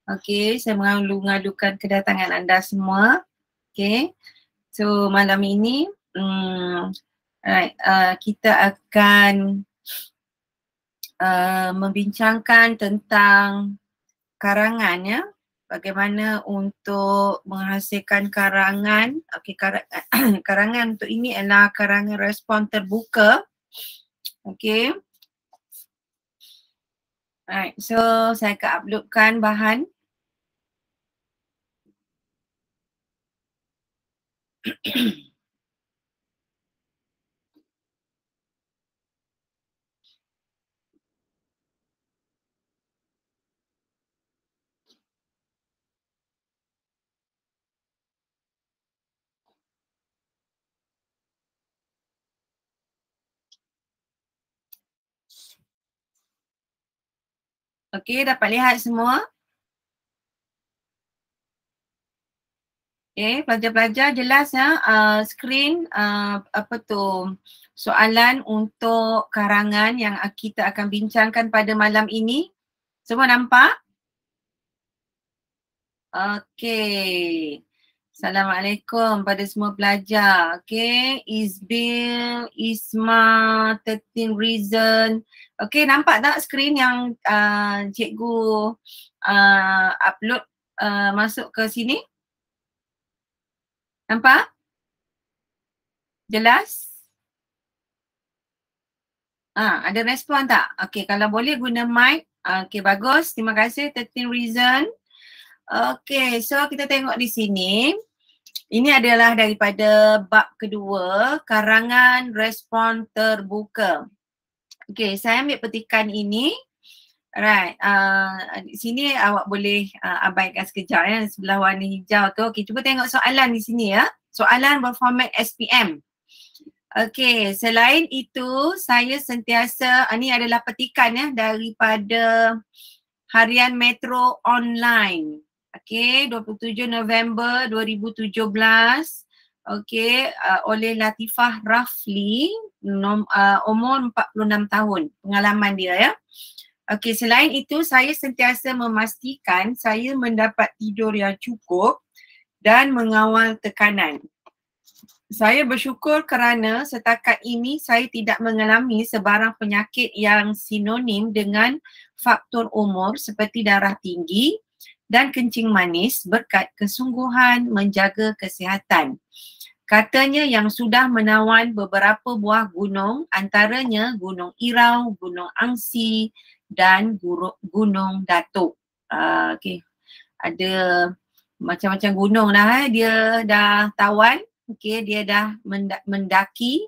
Okey, saya mengalu-ngalukan kedatangan anda semua. Okey. So malam ini alright, kita akan membincangkan tentang karangan ya. Bagaimana untuk menghasilkan karangan. Okey, karangan untuk ini adalah karangan respon terbuka. Okey. Alright, so saya akan uploadkan bahan. Okey, dapat lihat semua? Okay, pelajar-pelajar jelas ya, skrin apa tu soalan untuk karangan yang kita akan bincangkan pada malam ini. Semua nampak? Okey. Assalamualaikum pada semua pelajar. Okey, Izbil, Isma, 13 Reason. Okey, nampak tak skrin yang cikgu upload masuk ke sini? Nampak? Jelas? Ada respon tak? Okey, kalau boleh guna mic. Okey, bagus. Terima kasih 13 Reason. Okey, so kita tengok di sini. Ini adalah daripada bab kedua, karangan respon terbuka. Okey, saya ambil petikan ini. Alright, di sini awak boleh abaikan sekejap ya, sebelah warna hijau tu. Okey, cuba tengok soalan di sini ya. Soalan berformat SPM. Okey, selain itu saya sentiasa, ini adalah petikan ya daripada Harian Metro Online. Okey, 27 November 2017. Okey, oleh Latifah Rafli, umur 46 tahun pengalaman dia ya. Okey, selain itu saya sentiasa memastikan saya mendapat tidur yang cukup dan mengawal tekanan. Saya bersyukur kerana setakat ini saya tidak mengalami sebarang penyakit yang sinonim dengan faktor umur seperti darah tinggi dan kencing manis berkat kesungguhan menjaga kesihatan. Katanya yang sudah menawan beberapa buah gunung, antaranya Gunung Irau, Gunung Angsi dan Gunung Datuk. Okey, ada macam-macam gunung dah dia dah tawan. Okey, dia dah mendaki.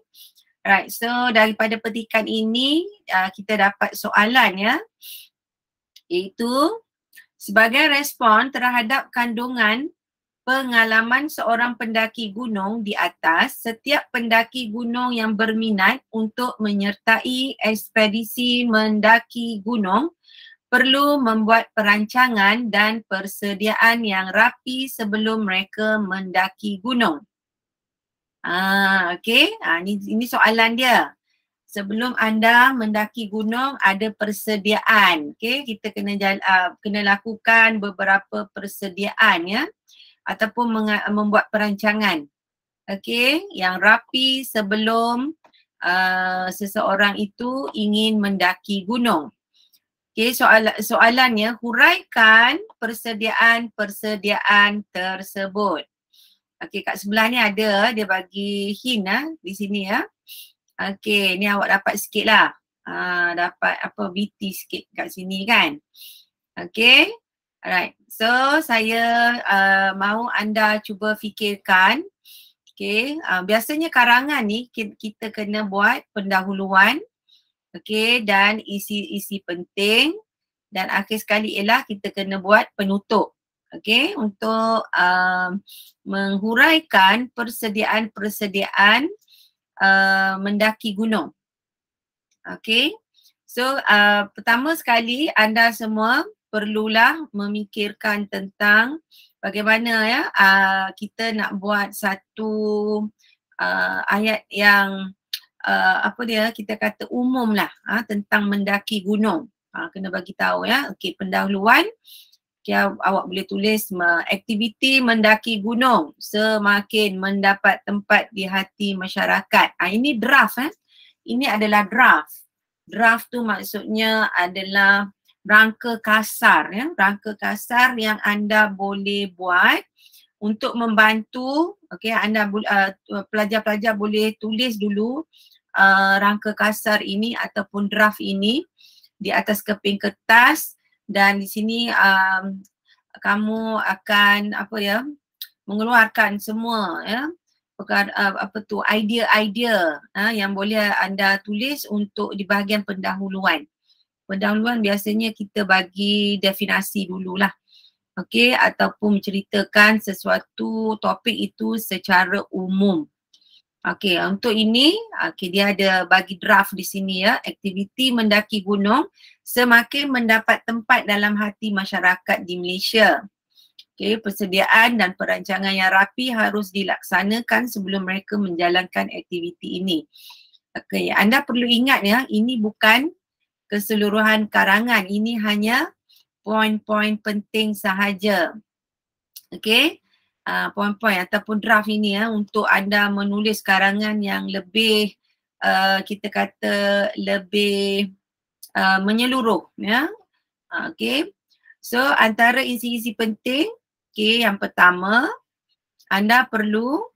Right, so daripada petikan ini kita dapat soalan ya. Iaitu sebagai respon terhadap kandungan pengalaman seorang pendaki gunung di atas, setiap pendaki gunung yang berminat untuk menyertai ekspedisi mendaki gunung perlu membuat perancangan dan persediaan yang rapi sebelum mereka mendaki gunung. Okey, ini soalan dia. Sebelum anda mendaki gunung ada persediaan. Okey, kita kena lakukan beberapa persediaan ya ataupun membuat perancangan. Okey, yang rapi sebelum seseorang itu ingin mendaki gunung. Okey, soalannya huraikan persediaan-persediaan tersebut. Okey, kat sebelah ni ada, dia bagi hint di sini ya. Okey, ni awak dapat sikit lah. Dapat apa BT sikit kat sini kan. Okey, alright. So, saya mahu anda cuba fikirkan. Okey, biasanya karangan ni kita kena buat pendahuluan. Okey, dan isi-isi penting. Dan akhir sekali ialah kita kena buat penutup. Okey, untuk menghuraikan persediaan-persediaan mendaki gunung. Okey, so pertama sekali anda semua perlulah memikirkan tentang bagaimana ya kita nak buat satu ayat yang apa dia, kita kata umum lah tentang mendaki gunung. Kena bagi tahu ya. Okey, pendahuluan. Okay, awak boleh tulis aktiviti mendaki gunung semakin mendapat tempat di hati masyarakat. Ini draft Ini adalah draft. Draft tu maksudnya adalah rangka kasar rangka kasar yang anda boleh buat untuk membantu. Okay, anda pelajar-pelajar boleh tulis dulu rangka kasar ini ataupun draft ini di atas keping kertas. Dan di sini kamu akan mengeluarkan semua idea-idea yang boleh anda tulis untuk di bahagian pendahuluan. Pendahuluan biasanya kita bagi definasi dululah. Okey, ataupun menceritakan sesuatu topik itu secara umum. Okey, untuk ini dia ada bagi draft di sini aktiviti mendaki gunung semakin mendapat tempat dalam hati masyarakat di Malaysia. Okey, persediaan dan perancangan yang rapi harus dilaksanakan sebelum mereka menjalankan aktiviti ini. Okey, anda perlu ingat ini bukan keseluruhan karangan, ini hanya poin-poin penting sahaja. Okey. Poin-poin ataupun draft ini untuk anda menulis karangan yang lebih kita kata lebih menyeluruh okey. So antara isi-isi penting, yang pertama anda perlu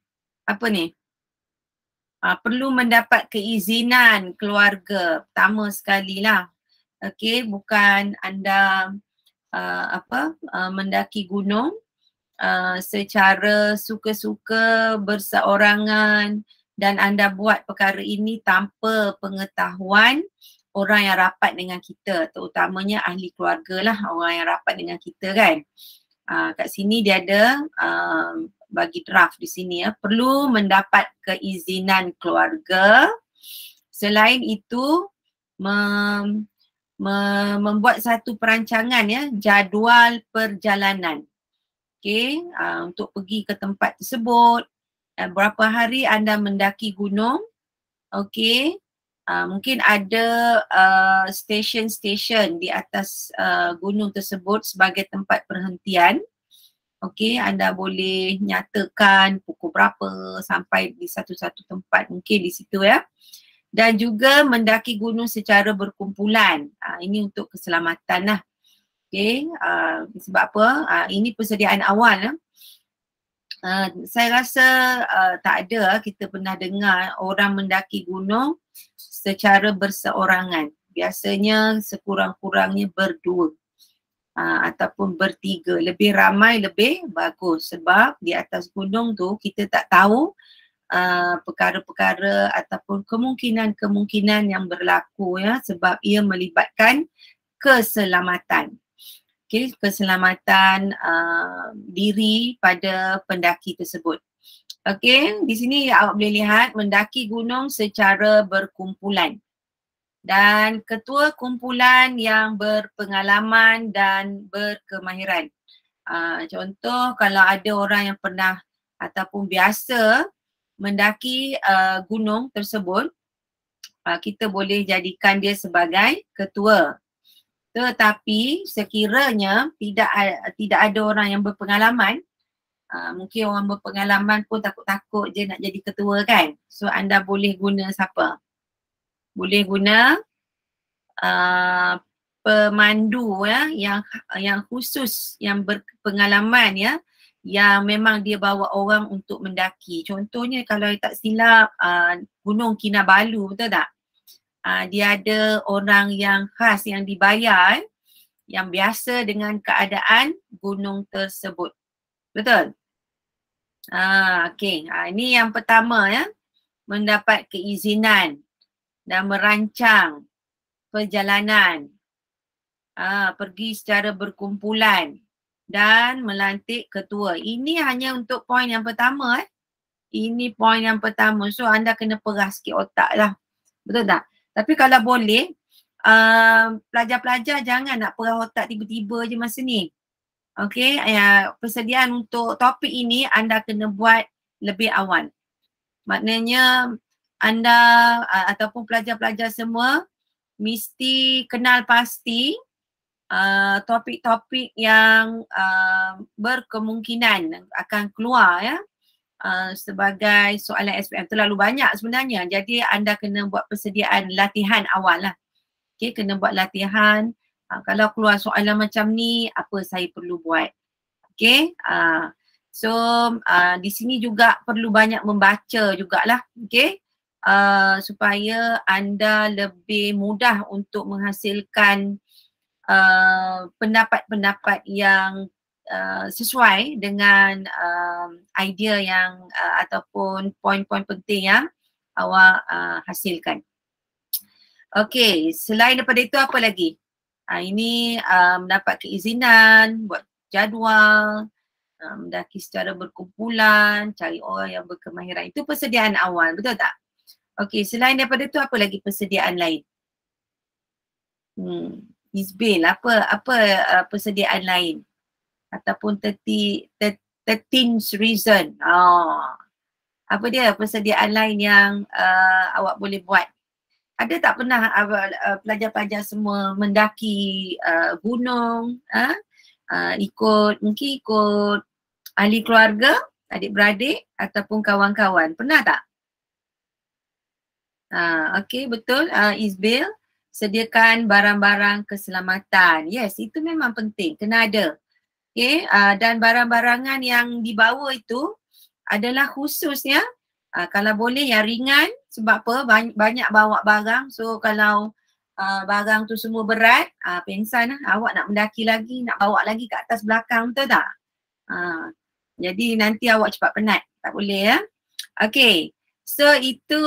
perlu mendapat keizinan keluarga. Pertama sekali lah. Okey, bukan anda mendaki gunung secara suka-suka berseorangan dan anda buat perkara ini tanpa pengetahuan orang yang rapat dengan kita, terutamanya ahli keluarga lah, orang yang rapat dengan kita kan. Kat sini dia ada bagi draft di sini perlu mendapat keizinan keluarga. Selain itu membuat satu perancangan jadual perjalanan. Okey, untuk pergi ke tempat tersebut, berapa hari anda mendaki gunung. Okey, mungkin ada stesen-stesen di atas gunung tersebut sebagai tempat perhentian. Okey, anda boleh nyatakan pukul berapa sampai di satu-satu tempat mungkin di situ Dan juga mendaki gunung secara berkumpulan. Ini untuk keselamatan lah. Okay, sebab apa? Ini persediaan awal. Saya rasa tak ada kita pernah dengar orang mendaki gunung secara berseorangan. Biasanya sekurang-kurangnya berdua ataupun bertiga. Lebih ramai lebih bagus sebab di atas gunung tu kita tak tahu perkara-perkara ataupun kemungkinan-kemungkinan yang berlaku sebab ia melibatkan keselamatan. Okay, keselamatan diri pada pendaki tersebut. Okay, di sini awak boleh lihat mendaki gunung secara berkumpulan. Dan ketua kumpulan yang berpengalaman dan berkemahiran. Contoh kalau ada orang yang pernah ataupun biasa mendaki gunung tersebut, kita boleh jadikan dia sebagai ketua. Tetapi sekiranya tidak ada orang yang berpengalaman, mungkin orang berpengalaman pun takut-takut je nak jadi ketua kan. So anda boleh guna siapa? Boleh guna pemandu yang khusus, yang berpengalaman yang memang dia bawa orang untuk mendaki. Contohnya kalau tak silap Gunung Kinabalu, betul tak? Dia ada orang yang khas yang dibayar yang biasa dengan keadaan gunung tersebut. Betul? Okey. Ini yang pertama mendapat keizinan dan merancang perjalanan. Pergi secara berkumpulan dan melantik ketua. Ini hanya untuk poin yang pertama. Ini poin yang pertama. So anda kena peras sikit otak lah. Betul tak? Tapi kalau boleh, pelajar-pelajar jangan nak perah otak tiba-tiba je masa ni. Okey, persediaan untuk topik ini anda kena buat lebih awal. Maknanya anda ataupun pelajar-pelajar semua mesti kenal pasti topik-topik yang berkemungkinan akan keluar ya sebagai soalan SPM. Terlalu banyak sebenarnya, jadi anda kena buat persediaan latihan awal lah. Okay, kena buat latihan. Kalau keluar soalan macam ni, apa saya perlu buat? Okay, so di sini juga perlu banyak membaca jugalah. Okay, supaya anda lebih mudah untuk menghasilkan pendapat-pendapat yang sesuai dengan idea yang ataupun poin-poin penting yang awak hasilkan. Okey, selain daripada itu apa lagi? Ini mendapat keizinan, buat jadual, mendaki secara berkumpulan, cari orang yang berkemahiran. Itu persediaan awal, betul tak? Okey, selain daripada itu apa lagi persediaan lain? Isbil, apa persediaan lain? Ataupun 13th reason. Apa dia persediaan lain yang awak boleh buat? Ada tak pernah pelajar-pelajar semua mendaki gunung, mungkin ikut ahli keluarga, adik-beradik ataupun kawan-kawan? Pernah tak? Okey, betul. Isbil, sediakan barang-barang keselamatan. Yes, itu memang penting, kena ada. Okay, dan barang-barangan yang dibawa itu adalah khususnya kalau boleh yang ringan, sebab apa? Banyak bawa barang, so kalau barang tu semua berat, pengsan lah. Awak nak mendaki lagi, nak bawa lagi ke atas belakang, betul tak? Jadi nanti awak cepat penat, tak boleh ya. Okay, so itu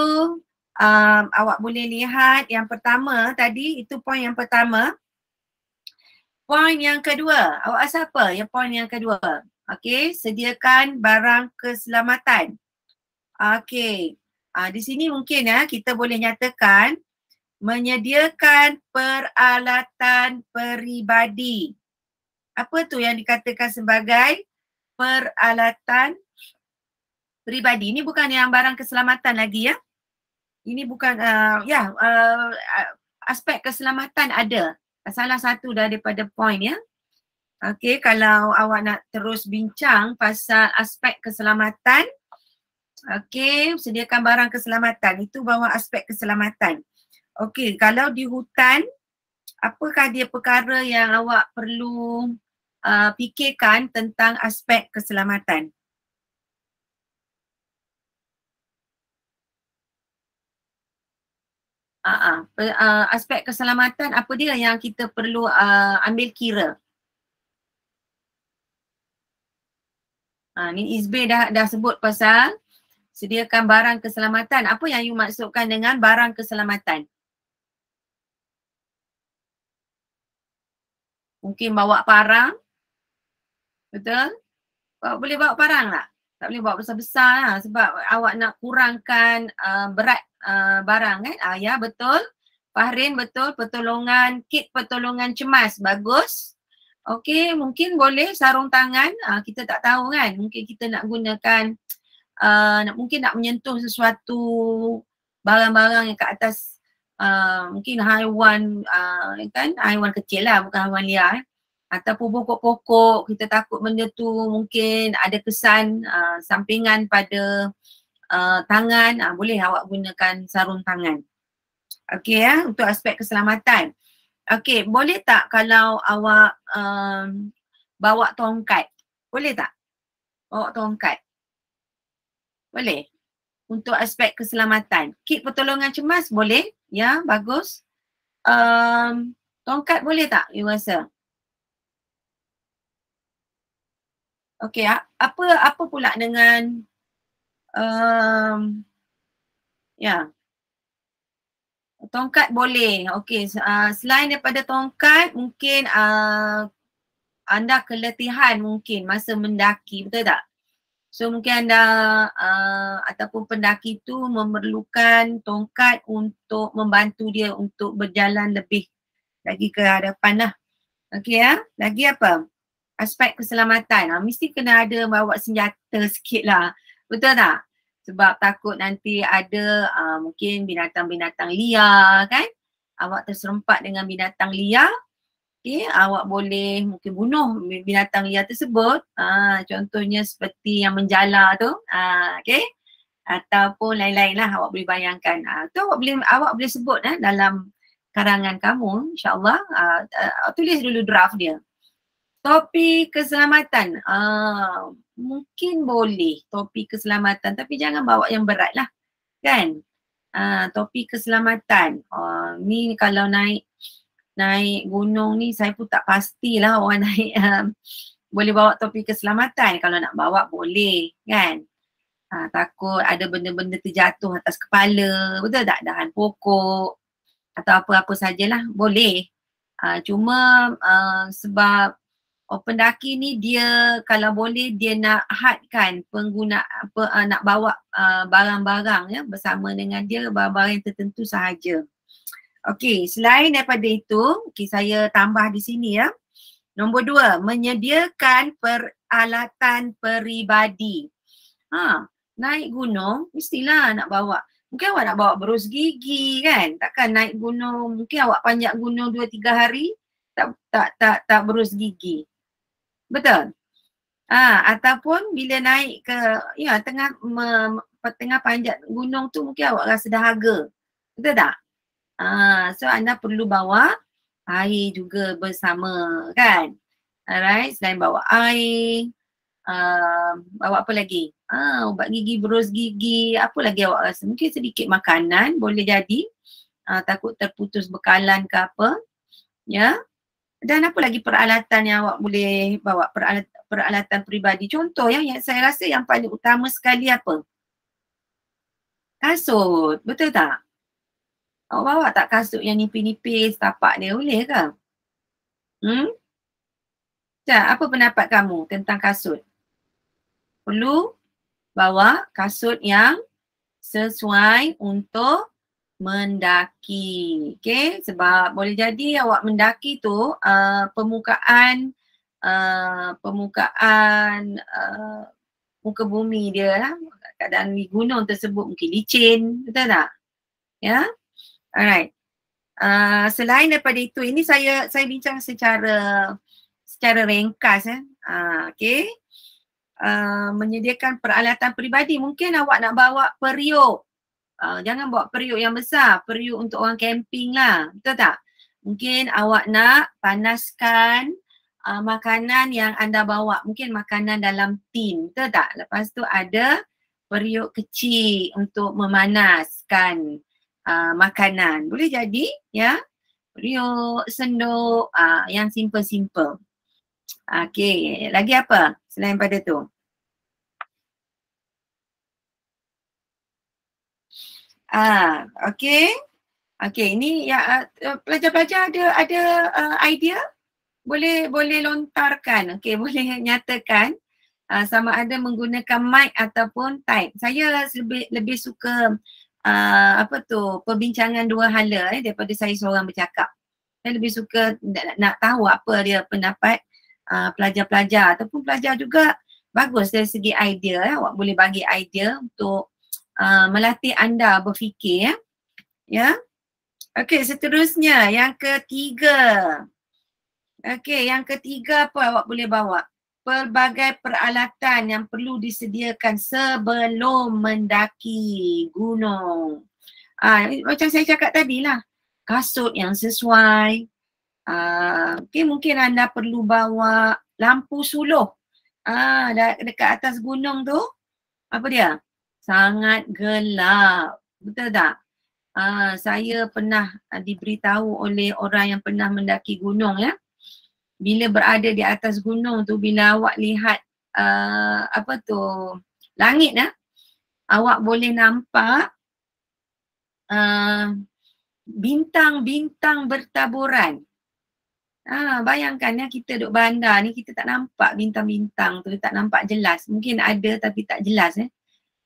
awak boleh lihat yang pertama tadi, itu poin yang pertama. Poin yang kedua, awak rasa apa yang poin yang kedua? Okey, sediakan barang keselamatan. Okey, di sini mungkin kita boleh nyatakan menyediakan peralatan peribadi. Apa tu yang dikatakan sebagai peralatan peribadi? Ini bukan yang barang keselamatan lagi ya. Ini bukan, aspek keselamatan ada. Salah satu daripada poin ya. Okey, kalau awak nak terus bincang pasal aspek keselamatan, okey, sediakan barang keselamatan. Itu bawa aspek keselamatan. Okey, kalau di hutan, apakah dia perkara yang awak perlu fikirkan tentang aspek keselamatan? Aspek keselamatan apa dia yang kita perlu ambil kira? Ni Izbir dah sebut pasal sediakan barang keselamatan. Apa yang you maksudkan dengan barang keselamatan? Mungkin bawa parang, betul? Boleh bawa parang tak? Tak boleh bawa besar-besar lah sebab awak nak kurangkan berat barang kan? Ya, betul. Fahrin, betul. Pertolongan, kit pertolongan cemas, bagus. Okey, mungkin boleh sarung tangan, kita tak tahu kan. Mungkin kita nak gunakan, mungkin nak menyentuh sesuatu barang-barang yang kat atas mungkin haiwan kan, haiwan kecil lah, bukan haiwan liar ataupun pokok-pokok, kita takut benda tu mungkin ada kesan sampingan pada tangan, boleh awak gunakan sarung tangan. Okey ya, untuk aspek keselamatan. Okey, boleh tak kalau awak bawa tongkat? Boleh tak? Bawa tongkat? Boleh? Untuk aspek keselamatan. Kit pertolongan cemas boleh? Ya, bagus. Tongkat boleh tak you rasa? Okey, apa pula dengan tongkat boleh. Okey, selain daripada tongkat, mungkin anda keletihan mungkin masa mendaki, betul tak? So mungkin anda ataupun pendaki tu memerlukan tongkat untuk membantu dia untuk berjalan lebih lagi ke hadapan lah. Okey ya, lagi apa? Aspek keselamatan, mesti kena ada bawa senjata sikit lah, betul tak? Sebab takut nanti ada mungkin binatang-binatang liar kan, awak terserempak dengan binatang liar, Okay, awak boleh mungkin bunuh binatang liar tersebut. Contohnya seperti yang menjala tu. Okay. Ataupun lain-lain lah awak boleh bayangkan. Tu awak boleh sebut dalam karangan kamu, insyaAllah. Tulis dulu draft dia. Topik keselamatan. Mungkin boleh topik keselamatan, tapi jangan bawa yang berat lah. Kan? Topik keselamatan. Ni kalau naik gunung ni saya pun tak pastilah orang naik boleh bawa topi keselamatan. Kalau nak bawa boleh kan. Takut ada benda-benda terjatuh atas kepala, betul tak? Dahan pokok atau apa-apa sajalah boleh. Cuma sebab pendaki ni dia kalau boleh dia nak hadkan pengguna nak bawa barang-barang ya bersama dengan dia, barang-barang yang tertentu sahaja. Okey, selain daripada itu, saya tambah di sini ya. Nombor 2, menyediakan peralatan peribadi. Naik gunung mestilah nak bawa. Mungkin awak nak bawa berus gigi kan? Takkan naik gunung, mungkin awak panjat gunung 2-3 hari tak berus gigi. Betul? Ataupun bila naik ke tengah panjat gunung tu mungkin awak rasa dahaga. Betul tak? So anda perlu bawa air juga bersama kan. Alright, selain bawa air, bawa apa lagi? Ubat gigi, berus gigi, apa lagi awak rasa? Mungkin sedikit makanan boleh jadi. Takut terputus bekalan ke apa. Ya. Dan apa lagi peralatan yang awak boleh bawa? Peralatan peribadi. Contoh yang saya rasa yang paling utama sekali apa? Kasut. Betul tak? Awak bawa tak kasut yang nipis-nipis tapak dia, boleh ke? Apa pendapat kamu tentang kasut? Perlu bawa kasut yang sesuai untuk mendaki. Okay, sebab boleh jadi awak mendaki tu permukaan muka bumi dia lah. Keadaan di gunung tersebut mungkin licin, betul tak? Ya. Alright. Selain daripada itu, ini saya bincang secara ringkas okay. Menyediakan peralatan peribadi. Mungkin awak nak bawa periuk. Jangan bawa periuk yang besar, periuk untuk orang camping lah, betul tak? Mungkin awak nak panaskan makanan yang anda bawa, mungkin makanan dalam tin, betul tak? Lepas tu ada periuk kecil untuk memanaskan makanan. Boleh jadi ya, periuk, senduk, yang simple-simple. Okay, lagi apa selain pada tu? Okay. Okay, ini ya pelajar-pelajar ada idea? Boleh lontarkan. Okay, boleh nyatakan sama ada menggunakan mic ataupun type. Saya lebih suka perbincangan dua hala daripada saya seorang bercakap. Saya lebih suka nak tahu apa dia pendapat pelajar-pelajar ataupun pelajar juga. Bagus dari segi idea. Awak boleh bagi idea untuk melatih anda berfikir ya. Okey, seterusnya yang ketiga. Okey, yang ketiga apa awak boleh bawa? Pelbagai peralatan yang perlu disediakan sebelum mendaki gunung. Macam saya cakap tadi lah, kasut yang sesuai. Okay, mungkin anda perlu bawa lampu suluh. Dekat atas gunung tu, apa dia? Sangat gelap. Betul tak? Saya pernah diberitahu oleh orang yang pernah mendaki gunung ya. Bila berada di atas gunung tu, bila awak lihat langit awak boleh nampak bintang-bintang bertaburan. Bayangkan ya, kita duduk bandar ni kita tak nampak bintang-bintang tu, tak nampak jelas. Mungkin ada tapi tak jelas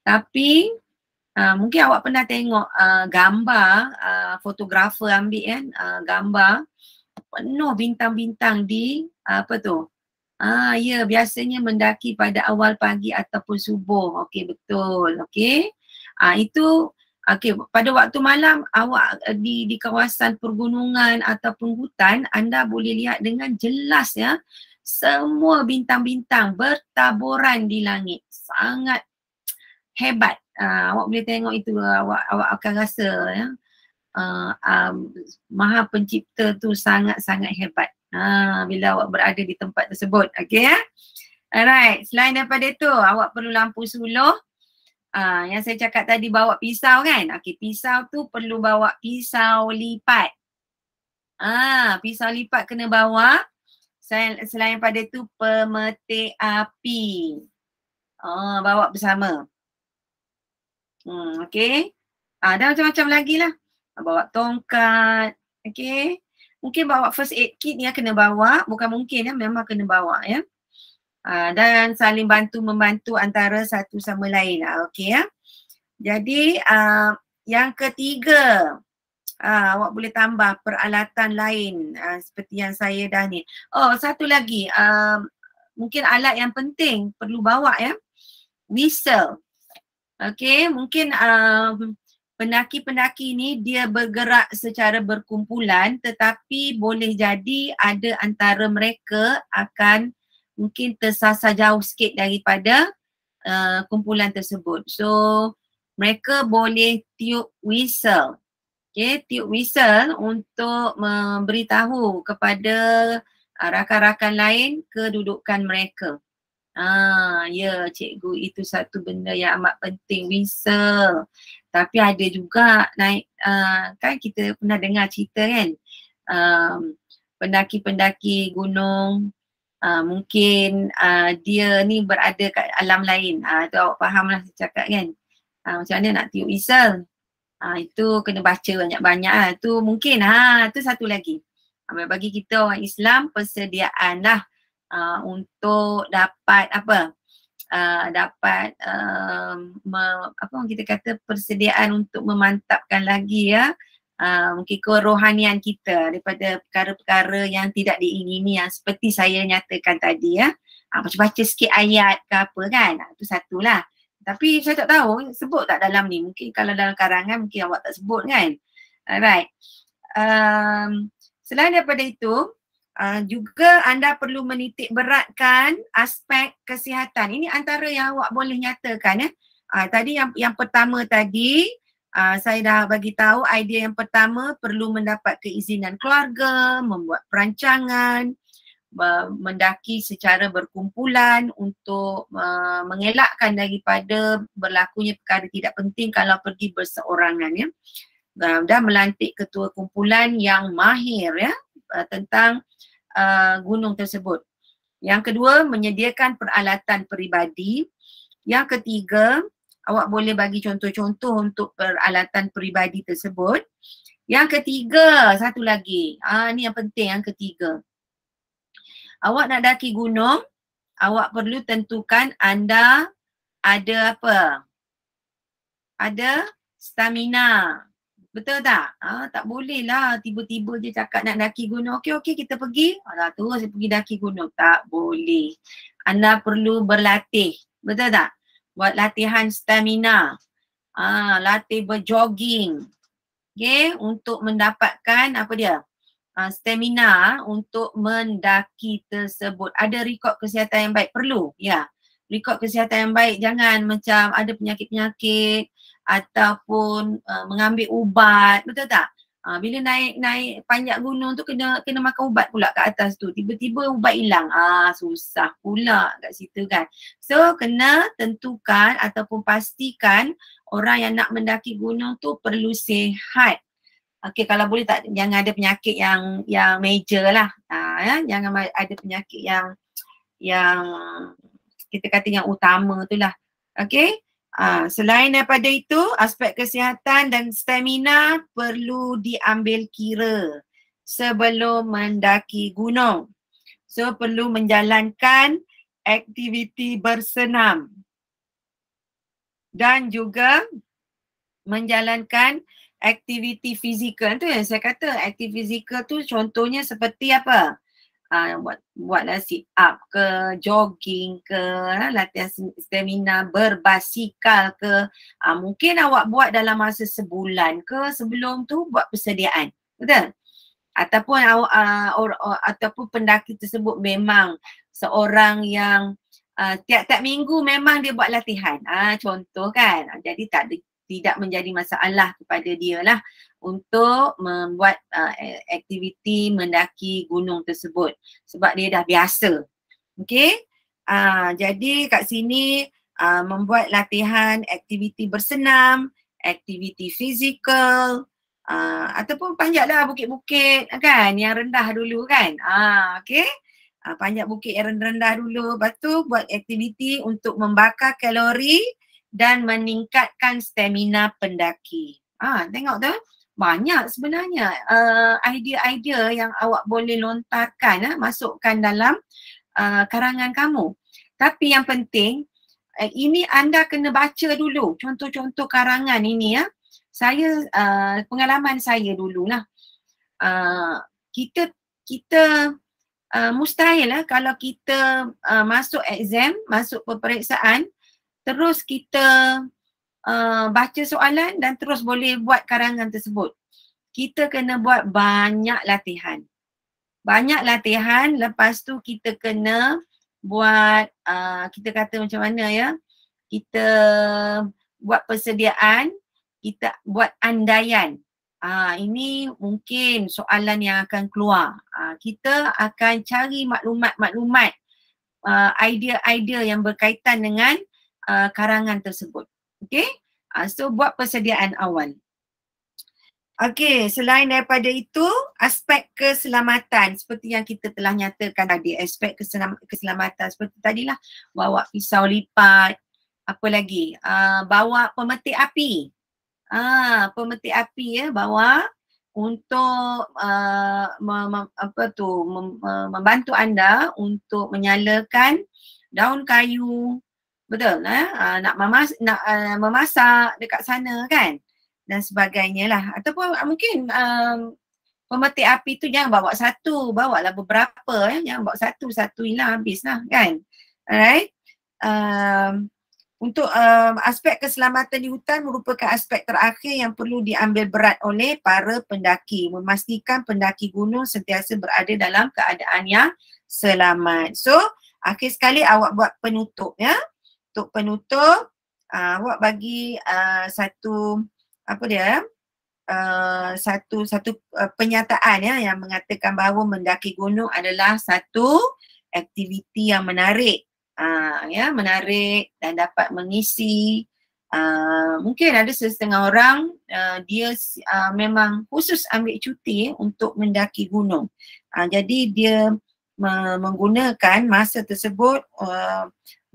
Tapi mungkin awak pernah tengok gambar fotografer ambil kan, gambar penuh bintang-bintang di ya biasanya mendaki pada awal pagi ataupun subuh. Okey, betul. Okey. Itu Okey, pada waktu malam awak di kawasan pergunungan ataupun hutan, anda boleh lihat dengan jelas ya, semua bintang-bintang bertaburan di langit. Sangat hebat. Awak boleh tengok itu, awak akan rasa ya, Maha Pencipta tu sangat-sangat hebat. Bila awak berada di tempat tersebut. Okey ya. Alright, selain daripada tu, awak perlu lampu suluh. Yang saya cakap tadi bawa pisau kan. Okey, pisau tu perlu bawa pisau lipat. Pisau lipat kena bawa. Selain pada tu pemetik api. Bawa bersama. Okey. Dan macam-macam lagi lah. Bawa tongkat. Okey. Mungkin bawa first aid kit yang kena bawa. Bukan mungkin ya, memang kena bawa ya. Dan saling bantu-membantu antara satu sama lain. Okey ya. Jadi yang ketiga, awak boleh tambah peralatan lain seperti yang saya dah ni. Satu lagi, mungkin alat yang penting perlu bawa ya. Whistle. Okey, mungkin pendaki-pendaki ni dia bergerak secara berkumpulan, tetapi boleh jadi ada antara mereka akan mungkin tersasar jauh sikit daripada kumpulan tersebut. So mereka boleh tiup whistle. Okay, tiup whistle untuk memberitahu kepada rakan-rakan lain kedudukan mereka. Ya cikgu, itu satu benda yang amat penting, whistle. Tapi ada juga naik, kan kita pernah dengar cerita kan, pendaki-pendaki gunung, mungkin dia ni berada kat alam lain. Tu awak faham lah saya cakap kan. Macam mana nak tiup whistle. Itu kena baca banyak-banyak lah. Tu mungkin, tu satu lagi. Bagi kita orang Islam, persediaan lah untuk dapat apa kita kata, persediaan untuk memantapkan lagi ya, mungkin kerohanian kita daripada perkara-perkara yang tidak diingini, yang seperti saya nyatakan tadi ya. Baca-baca sikit ayat ke apa kan, itu satulah. Tapi saya tak tahu sebut tak dalam ni, mungkin kalau dalam karangan mungkin awak tak sebut kan. Alright. Selain daripada itu, juga anda perlu menitik beratkan aspek kesihatan. Ini antara yang awak boleh nyatakan ya. Tadi yang pertama tadi, saya dah bagi tahu idea yang pertama, perlu mendapat keizinan keluarga, membuat perancangan, mendaki secara berkumpulan untuk mengelakkan daripada berlakunya perkara tidak penting kalau pergi berseorangan ya. Dan melantik ketua kumpulan yang mahir ya tentang gunung tersebut. Yang kedua, menyediakan peralatan peribadi. Yang ketiga, awak boleh bagi contoh-contoh untuk peralatan peribadi tersebut. Yang ketiga, satu lagi. Ni yang penting, yang ketiga. Awak nak daki gunung, awak perlu tentukan anda ada apa? Ada stamina. Betul tak? Tak boleh lah tiba-tiba je cakap nak daki gunung. Okey kita pergi. Terus saya pergi daki gunung. Tak boleh. Anda perlu berlatih. Betul tak? Buat latihan stamina. Latih berjogging. Okay, untuk mendapatkan apa dia? Stamina untuk mendaki tersebut. Ada rekod kesihatan yang baik? Perlu, ya. Rekod kesihatan yang baik, jangan macam ada penyakit-penyakit ataupun mengambil ubat, betul tak? Bila naik panjat gunung tu kena makan ubat pula kat atas tu. Tiba-tiba ubat hilang. Susah pula kat situ kan. So kena tentukan ataupun pastikan orang yang nak mendaki gunung tu perlu sihat. Okey, kalau boleh tak, jangan ada penyakit yang major lah. Ya, jangan ada penyakit yang kita kata yang utama tu lah. Okey. Selain daripada itu, aspek kesihatan dan stamina perlu diambil kira sebelum mendaki gunung. So perlu menjalankan aktiviti bersenam dan juga menjalankan aktiviti fizikal. Tu yang saya kata, aktiviti fizikal tu contohnya seperti apa? buatlah sit up ke, jogging ke, latihan stamina, berbasikal ke. Mungkin awak buat dalam masa sebulan ke, sebelum tu buat persediaan. Betul? Ataupun ataupun pendaki tersebut memang seorang yang tiap-tiap minggu memang dia buat latihan. Contoh kan. Jadi tidak menjadi masalah kepada dia lah untuk membuat aktiviti mendaki gunung tersebut sebab dia dah biasa. Okey. Jadi kat sini membuat latihan aktiviti bersenam, aktiviti fizikal, ataupun panjatlah bukit-bukit kan yang rendah dulu kan. Okey. Panjat bukit yang rendah dulu. Lepas tu buat aktiviti untuk membakar kalori dan meningkatkan stamina pendaki. Tengok tu. Banyak sebenarnya idea-idea yang awak boleh lontarkan, masukkan dalam karangan kamu. Tapi yang penting, ini anda kena baca dulu contoh-contoh karangan ini ya. Saya, pengalaman saya dululah. Kita mustahil lah kalau kita masuk exam, masuk peperiksaan, terus kita baca soalan dan terus boleh buat karangan tersebut. Kita kena buat banyak latihan. Banyak latihan, lepas tu kita kena buat, kita kata macam mana ya, kita buat persediaan, kita buat andaian. Ini mungkin soalan yang akan keluar. Kita akan cari maklumat-maklumat, idea-idea yang berkaitan dengan karangan tersebut. Okay, so buat persediaan awal. Okay, selain daripada itu, aspek keselamatan seperti yang kita telah nyatakan tadi, aspek keselamatan seperti tadilah, bawa pisau lipat, apa lagi, bawa pemetik api. Pemetik api ya, bawa untuk membantu anda untuk menyalakan daun kayu. Betul nak memasak dekat sana kan dan sebagainya lah. Ataupun mungkin pemetik api tu jangan bawa satu, bawalah beberapa ya. Jangan bawa satu hilang habis lah kan. Alright. Untuk aspek keselamatan di hutan merupakan aspek terakhir yang perlu diambil berat oleh para pendaki. Memastikan pendaki gunung sentiasa berada dalam keadaan yang selamat. So akhir sekali awak buat penutup ya. Untuk penutup, awak bagi satu penyataan ya yang mengatakan bahawa mendaki gunung adalah satu aktiviti yang menarik, menarik dan dapat mengisi. Mungkin ada setengah orang dia memang khusus ambil cuti untuk mendaki gunung. Jadi dia menggunakan masa tersebut,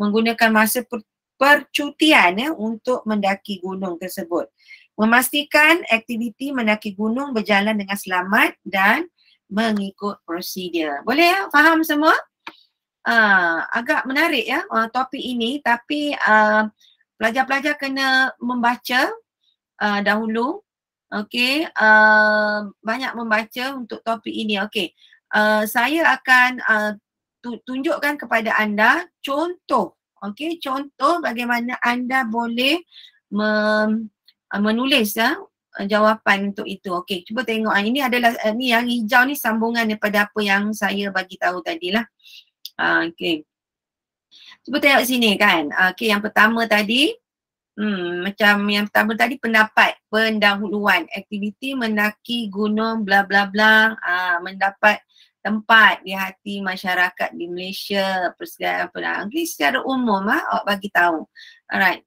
menggunakan masa percutian ya untuk mendaki gunung tersebut. Memastikan aktiviti mendaki gunung berjalan dengan selamat dan mengikut prosedur. Boleh ya? Faham semua? Agak menarik ya topik ini, tapi pelajar-pelajar kena membaca dahulu. Okey, banyak membaca untuk topik ini. Okey, saya akan tunjukkan kepada anda contoh, okey, contoh bagaimana anda boleh menulis jawapan untuk itu. Okey, cuba tengok. Ini adalah ni yang hijau ni sambungan daripada apa yang saya bagi tahu tadilah. Okey. Cuba tengok sini kan. Okey, yang pertama tadi macam yang pertama tadi, pendapat pendahuluan aktiviti mendaki gunung bla bla bla, mendapat tempat di hati masyarakat di Malaysia, persediaan penanggi secara umum awak bagi tahu. Alright.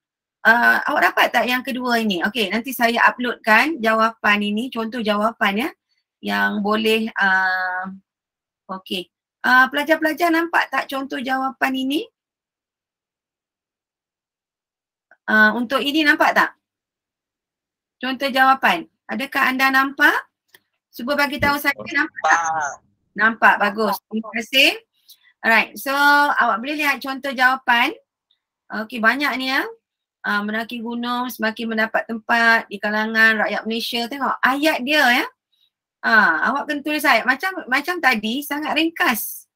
Awak dapat tak yang kedua ini? Okey, nanti saya uploadkan jawapan ini, contoh jawapan ya yang boleh okey. Pelajar-pelajar nampak tak contoh jawapan ini? Untuk ini nampak tak? Contoh jawapan. Adakah anda nampak? Cuba bagi tahu saya, nampak tak? Nampak, bagus. Terima kasih. Alright, so awak boleh lihat contoh jawapan. Okey, banyak ni ya. Mendaki gunung semakin mendapat tempat di kalangan rakyat Malaysia. Tengok ayat dia ya. Awak kena tulis ayat macam tadi sangat ringkas.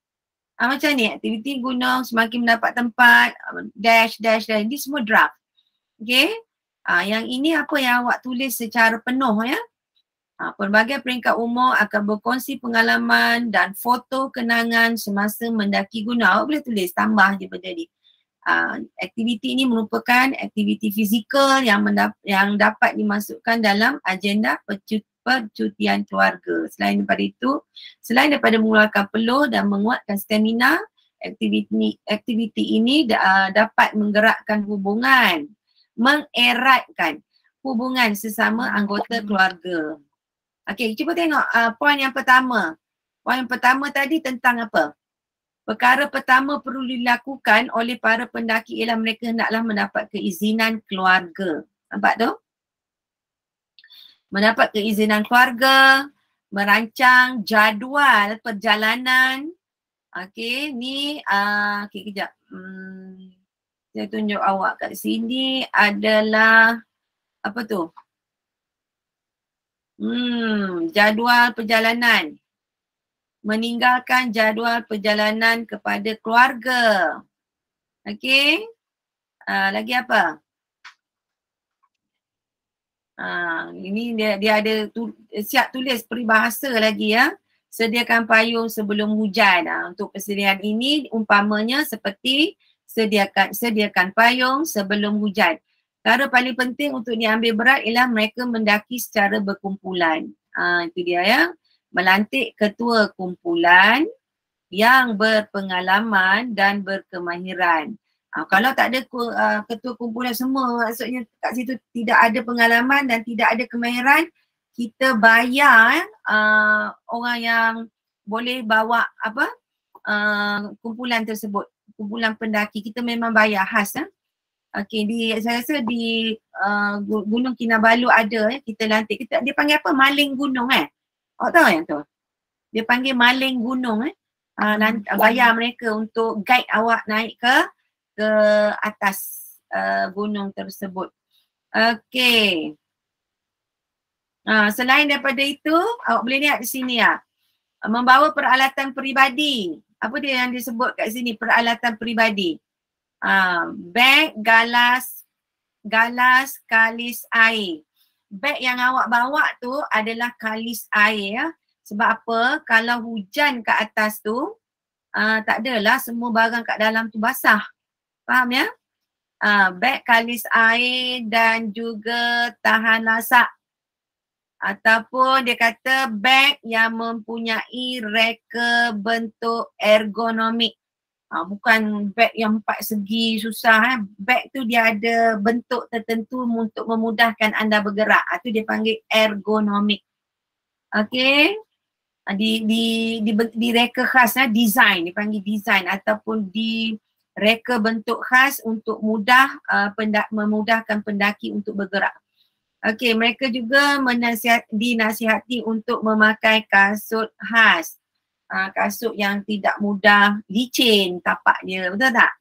Macam ni, aktiviti gunung semakin mendapat tempat, dash, ini semua draft. Okay. Yang ini apa yang awak tulis secara penuh ya. Pelbagai peringkat umur akan berkongsi pengalaman dan foto kenangan semasa mendaki gunung. Awak boleh tulis, tambah je benda ni. Aktiviti ini merupakan aktiviti fizikal yang dapat dimasukkan dalam agenda percutian keluarga. Selain daripada mengeluarkan peluh dan menguatkan stamina, aktiviti ini dapat menggerakkan hubungan, mengeratkan hubungan sesama anggota keluarga. Okey, cuba tengok poin yang pertama. Poin pertama tadi tentang apa? Perkara pertama perlu dilakukan oleh para pendaki ialah mereka hendaklah mendapat keizinan keluarga. Nampak tu? Mendapat keizinan keluarga, merancang jadual perjalanan. Okey, ni okey kejap. Saya tunjuk awak kat sini adalah apa tu? Jadual perjalanan. Meninggalkan jadual perjalanan kepada keluarga. Okey. Lagi apa? Ini dia ada siap tulis peribahasa lagi ya. Sediakan payung sebelum hujan. Untuk persediaan ini umpamanya seperti sediakan payung sebelum hujan. Perkara paling penting untuk diambil berat ialah mereka mendaki secara berkumpulan. Itu dia ya. Melantik ketua kumpulan yang berpengalaman dan berkemahiran. Kalau tak ada ketua kumpulan semua, maksudnya kat situ tidak ada pengalaman dan tidak ada kemahiran, kita bayar orang yang boleh bawa kumpulan tersebut, kumpulan pendaki, kita memang bayar khas. Okey, saya rasa di Gunung Kinabalu ada kita lantik, dia panggil apa? Maling gunung Awak tahu yang tu? Dia panggil maling gunung bayar mereka untuk guide awak naik ke atas gunung tersebut. Okey. Selain daripada itu, awak boleh lihat di sini membawa peralatan peribadi. Apa dia yang disebut kat sini? Peralatan peribadi. Beg, galas, kalis air. Beg yang awak bawa tu adalah kalis air ya. Sebab apa? Kalau hujan kat atas tu, tak adalah semua barang kat dalam tu basah. Faham ya? Beg kalis air dan juga tahan lasak. Ataupun dia kata beg yang mempunyai reka bentuk ergonomik. Bukan beg yang 4 segi susah. Beg tu dia ada bentuk tertentu untuk memudahkan anda bergerak. Itu dia panggil ergonomik. Okey. Di reka khas design, dipanggil design ataupun di reka bentuk khas untuk memudahkan pendaki untuk bergerak. Okey, mereka juga dinasihati untuk memakai kasut khas. Kasut yang tidak mudah licin tapak dia, betul tak?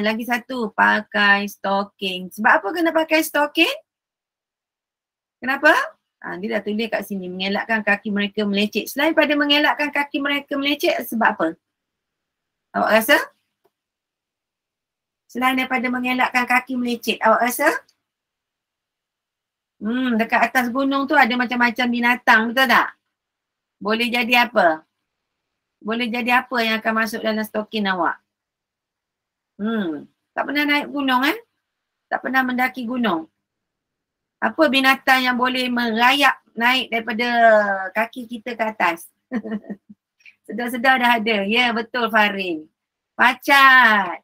Lagi satu, pakai stocking. Sebab apa kena pakai stocking? Kenapa? Dia dah tulis kat sini, mengelakkan kaki mereka melecet. Selain pada mengelakkan kaki mereka melecet, sebab apa? Awak rasa? Selain daripada mengelakkan kaki melecet, awak rasa? Dekat atas gunung tu ada macam-macam binatang, betul tak? Boleh jadi apa? Boleh jadi apa yang akan masuk dalam stokin awak? Tak pernah naik gunung Tak pernah mendaki gunung. Apa binatang yang boleh merayap naik daripada kaki kita ke atas? Sedar-sedar dah ada. Ya, betul Farin. Pacat.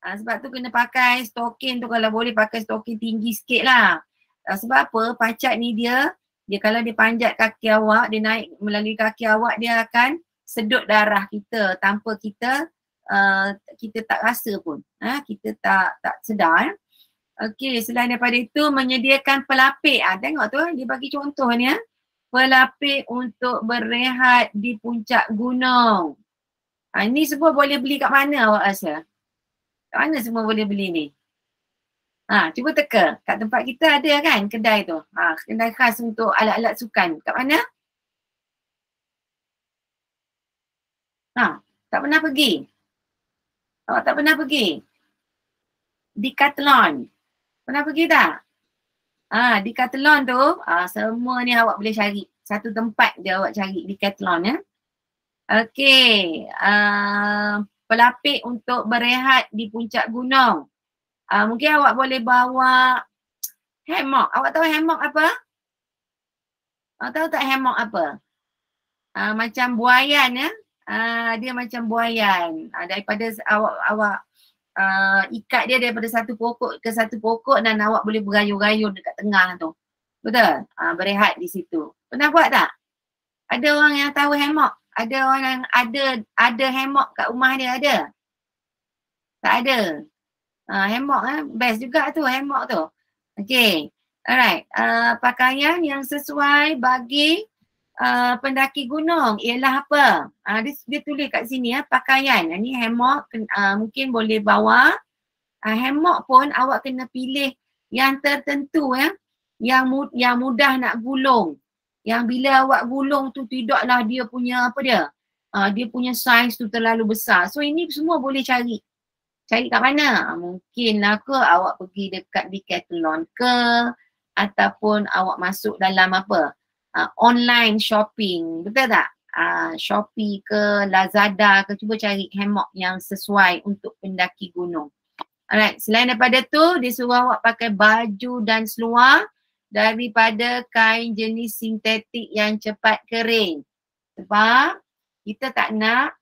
Sebab tu kena pakai stokin tu, kalau boleh pakai stokin tinggi sikit lah. Sebab apa? Pacat ni dia kalau dia panjat kaki awak, dia naik melalui kaki awak, dia akan sedut darah kita tanpa kita tak rasa pun. Kita tak sedar. Okey, selain daripada itu menyediakan pelapik. Tengok tu, dia bagi contoh ni pelapik untuk berehat di puncak gunung. Ini semua boleh beli kat mana awak rasa? Kat mana semua boleh beli ni? Cuba teka. Kat tempat kita ada kan kedai tu. Kedai khas untuk alat-alat sukan. Kat mana? Tak pernah pergi. Awak tak pernah pergi? Decathlon. Pernah pergi tak? Decathlon tu, semua ni awak boleh cari. Satu tempat je awak cari Decathlon ya. Okey. Pelapik untuk berehat di puncak gunung. Mungkin awak boleh bawa hammock. Awak tahu hammock apa? Awak tahu tak hammock apa? Macam buaian ya. Dia macam buaian. Daripada awak ikat dia daripada satu pokok ke satu pokok dan awak boleh berayun-rayun dekat tengah tu. Betul? Berehat di situ. Pernah buat tak? Ada orang yang tahu hammock? Ada orang yang ada hammock kat rumah dia ada? Tak ada. Hammock best juga tu hammock tu. Okay. Alright. Pakaian yang sesuai bagi pendaki gunung ialah apa? Dia tulis kat sini ya, pakaian. Ni hammock mungkin boleh bawa. Hammock pun awak kena pilih yang tertentu ya. Yang mudah nak gulung. Yang bila awak gulung tu tidaklah dia punya apa dia? Dia punya saiz tu terlalu besar. So ini semua boleh cari. Cari kat mana? Mungkinlah ke awak pergi dekat Decathlon ke ataupun awak masuk dalam apa? Online shopping. Betul tak? Shopee ke Lazada ke, cuba cari hammock yang sesuai untuk pendaki gunung. Alright, selain daripada tu dia suruh awak pakai baju dan seluar daripada kain jenis sintetik yang cepat kering. Sebab kita tak nak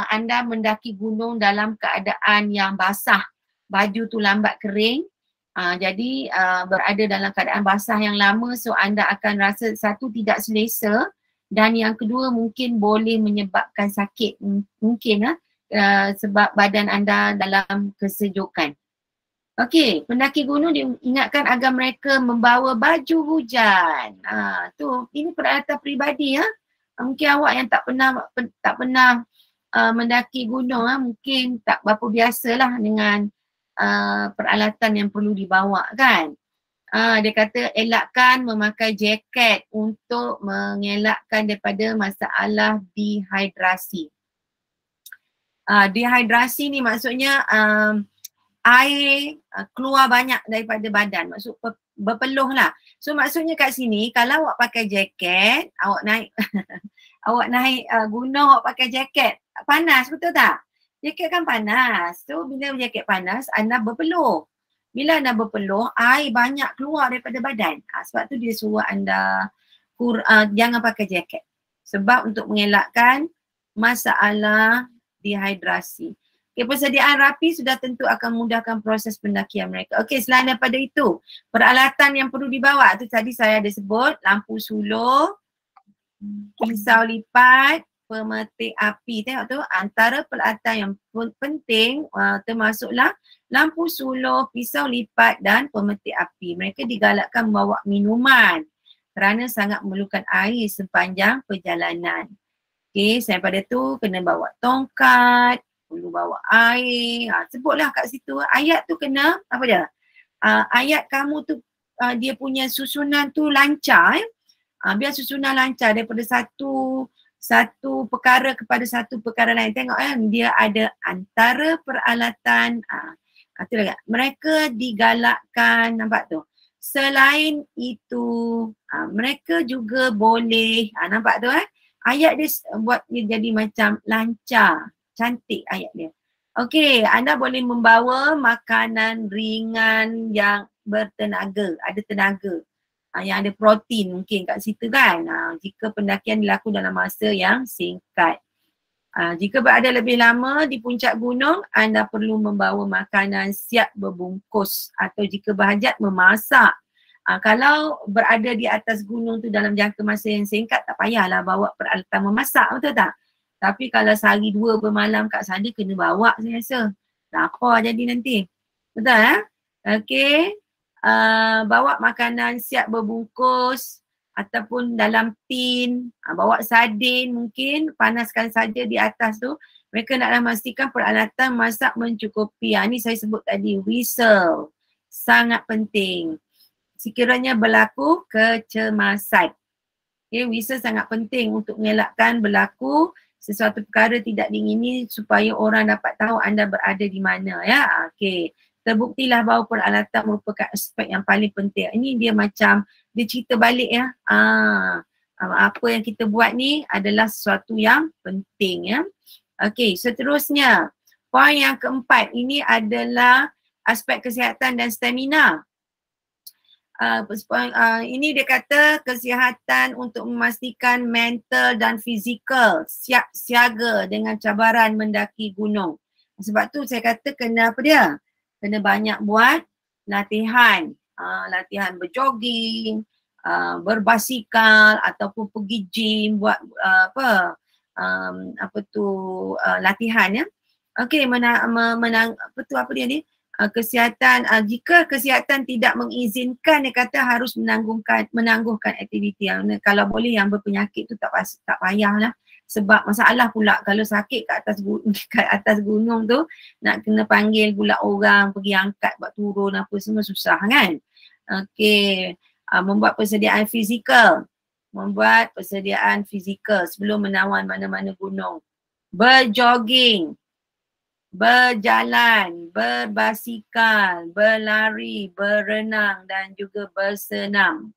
anda mendaki gunung dalam keadaan yang basah. Baju tu lambat kering. Jadi berada dalam keadaan basah yang lama, so anda akan rasa satu tidak selesa dan yang kedua mungkin boleh menyebabkan sakit mungkin sebab badan anda dalam kesejukan. Okey, pendaki gunung diingatkan agar mereka membawa baju hujan. Ini peralatan peribadi ya. Mungkin awak yang tak pernah mendaki gunung mungkin tak berapa biasalah dengan peralatan yang perlu dibawa kan. Dia kata elakkan memakai jaket untuk mengelakkan daripada masalah dehidrasi. Dehidrasi ni maksudnya air keluar banyak daripada badan, maksud berpeluh lah. So maksudnya kat sini kalau awak pakai jaket, awak naik awak naik gunung, awak pakai jaket, panas betul tak? Jaket kan panas. So bila jaket panas anda berpeluh. Bila anda berpeluh, air banyak keluar daripada badan. Sebab tu dia suruh anda jangan pakai jaket. Sebab untuk mengelakkan masalah dehidrasi. Okay, persediaan rapi sudah tentu akan memudahkan proses pendakian mereka. Okey, selain daripada itu, peralatan yang perlu dibawa tu tadi saya ada sebut, lampu suluh, pisau lipat, pemetik api. Tengok tu, antara peralatan yang penting termasuklah lampu suluh, pisau lipat dan pemetik api. Mereka digalakkan membawa minuman kerana sangat memerlukan air sepanjang perjalanan. Okey, selain daripada tu kena bawa tongkat, perlu bawa air. Sebutlah kat situ ayat tu kena apa dia? Ayat kamu tu dia punya susunan tu lancar. Biar susunan lancar daripada satu perkara kepada satu perkara lain. Tengok dia ada antara peralatan. Mereka digalakkan, nampak tu. Selain itu mereka juga boleh, nampak tu ayat dia buat dia jadi macam lancar. Cantik ayat dia. Okey, anda boleh membawa makanan ringan yang bertenaga, ada tenaga. Yang ada protein mungkin kat situ kan. Jika pendakian dilakukan dalam masa yang singkat. Jika berada lebih lama di puncak gunung, anda perlu membawa makanan siap berbungkus atau jika berhajat memasak. Kalau berada di atas gunung tu dalam jangka masa yang singkat, tak payahlah bawa peralatan memasak, betul tak? Tapi kalau sehari dua bermalam kat sana kena bawa saya rasa. Lapar jadi nanti. Betul Okey. Bawa makanan siap berbungkus ataupun dalam tin. Bawa sardin mungkin, panaskan saja di atas tu. Mereka nak memastikan peralatan masak mencukupi. Ni saya sebut tadi, whistle. Sangat penting. Sekiranya berlaku kecemasan. Okay, whistle sangat penting untuk mengelakkan berlaku sesuatu perkara tidak diingini supaya orang dapat tahu anda berada di mana ya. Okey. Terbuktilah bahawa peralatan merupakan aspek yang paling penting. Ini dia macam dia cerita balik ya. Apa yang kita buat ni adalah sesuatu yang penting ya. Okey, seterusnya poin yang keempat ini adalah aspek kesihatan dan stamina. Ini dia kata kesihatan untuk memastikan mental dan fizikal siap siaga dengan cabaran mendaki gunung. Sebab tu saya kata kena apa dia? Kena banyak buat latihan. Latihan berjogging, berbasikal ataupun pergi gym buat latihan ya. Okey, apa dia ni? Kesihatan, jika kesihatan tidak mengizinkan, dia kata harus menangguhkan aktiviti yang kalau boleh yang berpenyakit tu tak payahlah, sebab masalah pula kalau sakit kat atas gunung tu nak kena panggil pula orang pergi angkat buat turun apa semua susah kan. Okey, membuat persediaan fizikal sebelum menawan mana-mana gunung. Berjogging, berjalan, berbasikal, berlari, berenang dan juga bersenam.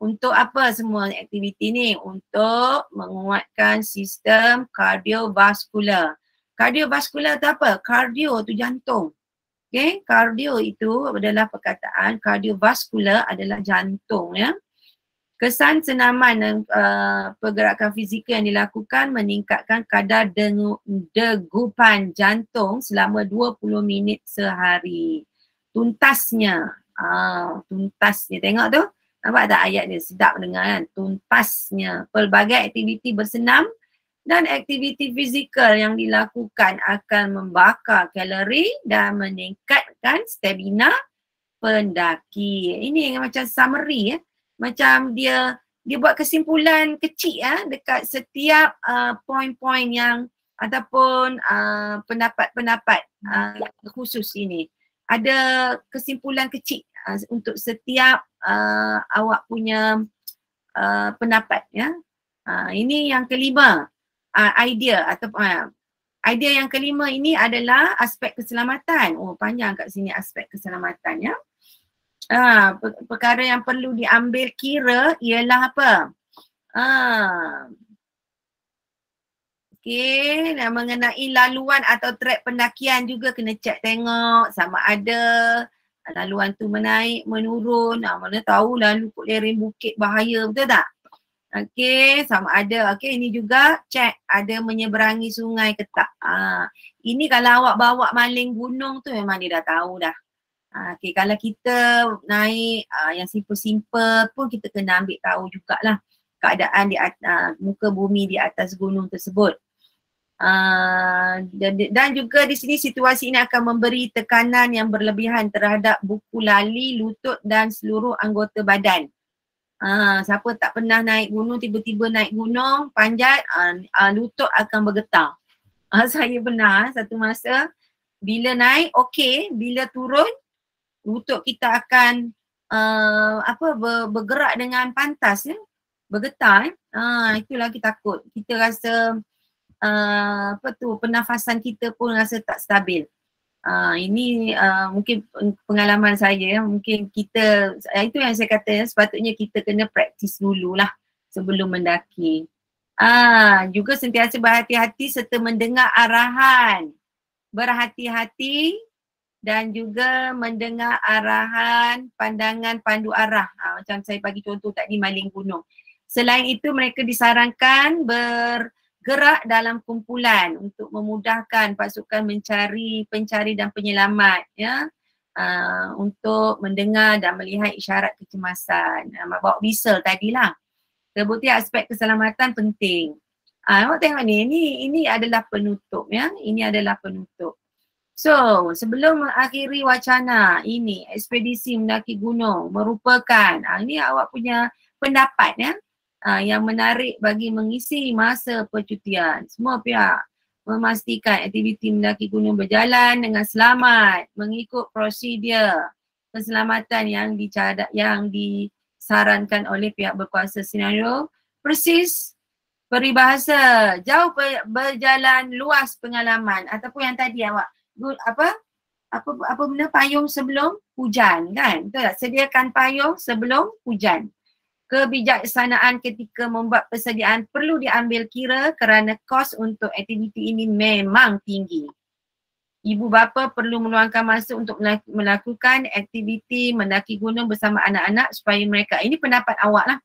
Untuk apa semua aktiviti ni? Untuk menguatkan sistem kardiovaskular. Kardiovaskular tu apa? Kardio tu jantung. Okay, kardio itu adalah perkataan, kardiovaskular adalah jantung ya. Kesan senaman dan pergerakan fizikal yang dilakukan meningkatkan kadar degupan jantung selama 20 minit sehari. Tuntasnya, tengok tu, nampak tak ayat dia? Sedap dengar kan? Tuntasnya, pelbagai aktiviti bersenam dan aktiviti fizikal yang dilakukan akan membakar kalori dan meningkatkan stamina pendaki. Ini macam summary ya. Macam dia buat kesimpulan kecil dekat setiap poin-poin yang ataupun pendapat-pendapat khusus ini. Ada kesimpulan kecil untuk setiap awak punya pendapat ya. Ini yang kelima, idea yang kelima ini adalah aspek keselamatan. Oh, panjang kat sini aspek keselamatan ya. Perkara yang perlu diambil kira ialah apa? Okey, dan mengenai laluan atau trek pendakian juga kena cek tengok sama ada laluan tu menaik, menurun. Mana tahu lalu lereng bukit bahaya, betul tak? Okey, sama ada. Okey, ini juga cek ada menyeberangi sungai ke tak. Ini kalau awak bawa maling gunung tu memang dia dah tahu dah. Okay, kalau kita naik yang simple-simple pun kita kena ambil tahu jugalah keadaan di muka bumi di atas gunung tersebut. Dan juga di sini situasi ini akan memberi tekanan yang berlebihan terhadap buku lali, lutut dan seluruh anggota badan. Siapa tak pernah naik gunung, tiba-tiba naik gunung, panjat, lutut akan bergetar. Saya pernah satu masa bila naik okey, bila turun lutut kita akan bergerak dengan pantas ya, bergetar itu lagi takut. Kita rasa pernafasan kita pun rasa tak stabil. Ini mungkin pengalaman saya ya, mungkin kita itu yang saya kata sepatutnya kita kena praktis dululah sebelum mendaki. Juga sentiasa berhati-hati serta mendengar arahan. Berhati-hati dan juga mendengar arahan pandangan pandu arah. Macam saya bagi contoh tadi maling gunung. Selain itu mereka disarankan bergerak dalam kumpulan untuk memudahkan pasukan pencari dan penyelamat ya. Untuk mendengar dan melihat isyarat kecemasan. Bawa bisel tadilah. Terbukti aspek keselamatan penting. Awak tengok ni, ini adalah penutup ya. Ini adalah penutup. So, sebelum mengakhiri wacana ini, ekspedisi mendaki gunung merupakan, ini awak punya pendapat ya, yang menarik bagi mengisi masa percutian. Semua pihak memastikan aktiviti mendaki gunung berjalan dengan selamat, mengikut prosedur keselamatan yang disarankan oleh pihak berkuasa senario, persis peribahasa, jauh berjalan luas pengalaman, ataupun yang tadi awak apa benda payung sebelum hujan kan? Betul tak? Sediakan payung sebelum hujan. Kebijaksanaan ketika membuat persediaan perlu diambil kira kerana kos untuk aktiviti ini memang tinggi. Ibu bapa perlu meluangkan masa untuk melakukan aktiviti mendaki gunung bersama anak-anak supaya mereka, ini pendapat awak lah,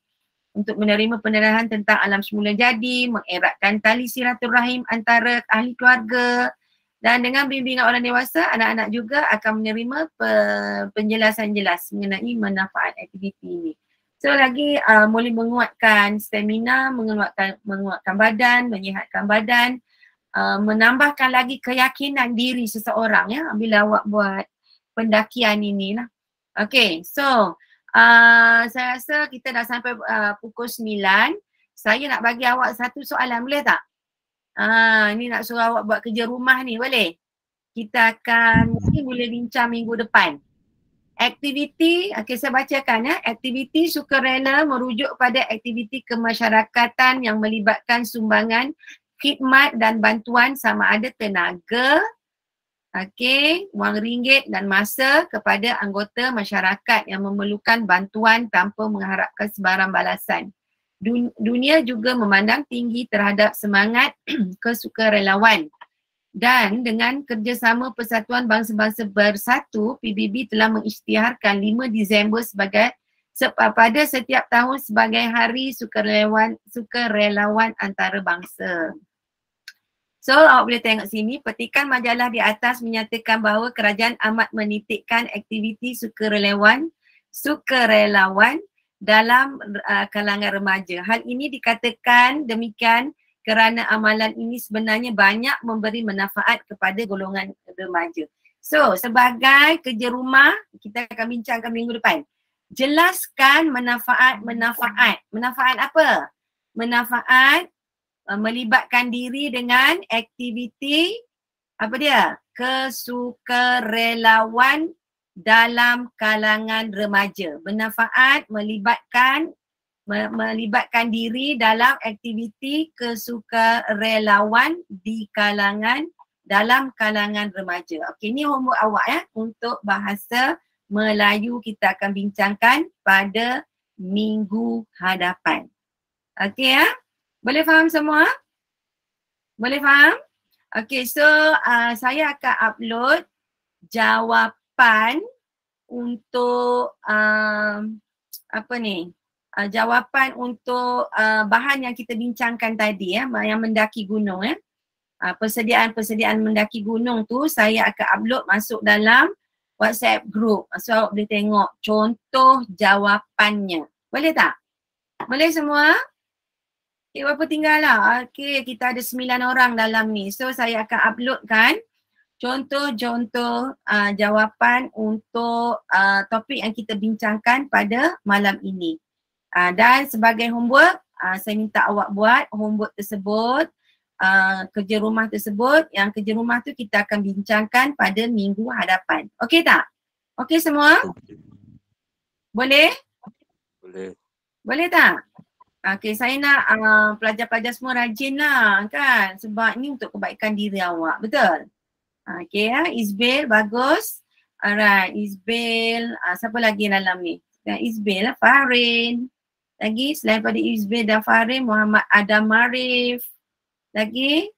untuk menerima pendarahan tentang alam semula jadi, mengeratkan tali silaturahim antara ahli keluarga, dan dengan bimbingan orang dewasa, anak-anak juga akan menerima penjelasan jelas mengenai manfaat aktiviti ini. So lagi boleh menguatkan stamina, menguatkan badan, menyihatkan badan, menambahkan lagi keyakinan diri seseorang ya bila awak buat pendakian inilah. Okay, so saya rasa kita dah sampai pukul 9. Saya nak bagi awak satu soalan, boleh tak? Ni nak suruh awak buat kerja rumah ni, boleh? Kita akan mungkin boleh bincang minggu depan. Aktiviti, okay, saya bacakan ya. Aktiviti sukarela merujuk pada aktiviti kemasyarakatan yang melibatkan sumbangan, khidmat dan bantuan sama ada tenaga, wang ringgit dan masa kepada anggota masyarakat yang memerlukan bantuan tanpa mengharapkan sebarang balasan. Dunia juga memandang tinggi terhadap semangat kesukarelawan. Dan dengan kerjasama Persatuan Bangsa-Bangsa Bersatu, PBB telah mengisytiharkan 5 Disember pada setiap tahun sebagai Hari Sukarelawan Antarabangsa. So awak boleh tengok sini, petikan majalah di atas menyatakan bahawa kerajaan amat menitikkan aktiviti sukarelawan dalam kalangan remaja. Hal ini dikatakan demikian kerana amalan ini sebenarnya banyak memberi manfaat kepada golongan remaja. So, sebagai kerja rumah, kita akan bincangkan minggu depan. Jelaskan manfaat. Manfaat apa? Manfaat melibatkan diri dengan aktiviti, apa dia? Kesukarelawan dalam kalangan remaja. Manfaat melibatkan diri dalam aktiviti kesukarelawan dalam kalangan remaja. Okey, ni homework awak ya untuk bahasa Melayu kita akan bincangkan pada minggu hadapan. Okey ya? Boleh faham semua? Boleh faham? Okey, so saya akan upload jawapan untuk jawapan untuk bahan yang kita bincangkan tadi ya, yang mendaki gunung ya. Persediaan mendaki gunung tu saya akan upload masuk dalam WhatsApp group. So awak boleh tengok contoh jawapannya. Boleh tak? Boleh semua? Okay, berapa tinggal lah? Okay, kita ada 9 orang dalam ni. So saya akan uploadkan contoh-contoh jawapan untuk topik yang kita bincangkan pada malam ini. Dan sebagai homework, saya minta awak buat homework tersebut, kerja rumah tersebut. Yang kerja rumah tu kita akan bincangkan pada minggu hadapan. Okey tak? Okey semua? Boleh? Boleh. Boleh tak? Okey, saya nak pelajar-pelajar semua rajin lah kan, sebab ni untuk kebaikan diri awak, betul? Okey ya, Isbil bagus. Alright, Isbil, siapa lagi dalam ni? Isbil lah, Farin. Lagi selain pada Isbil dan Farin, Muhammad Adam Marif. Lagi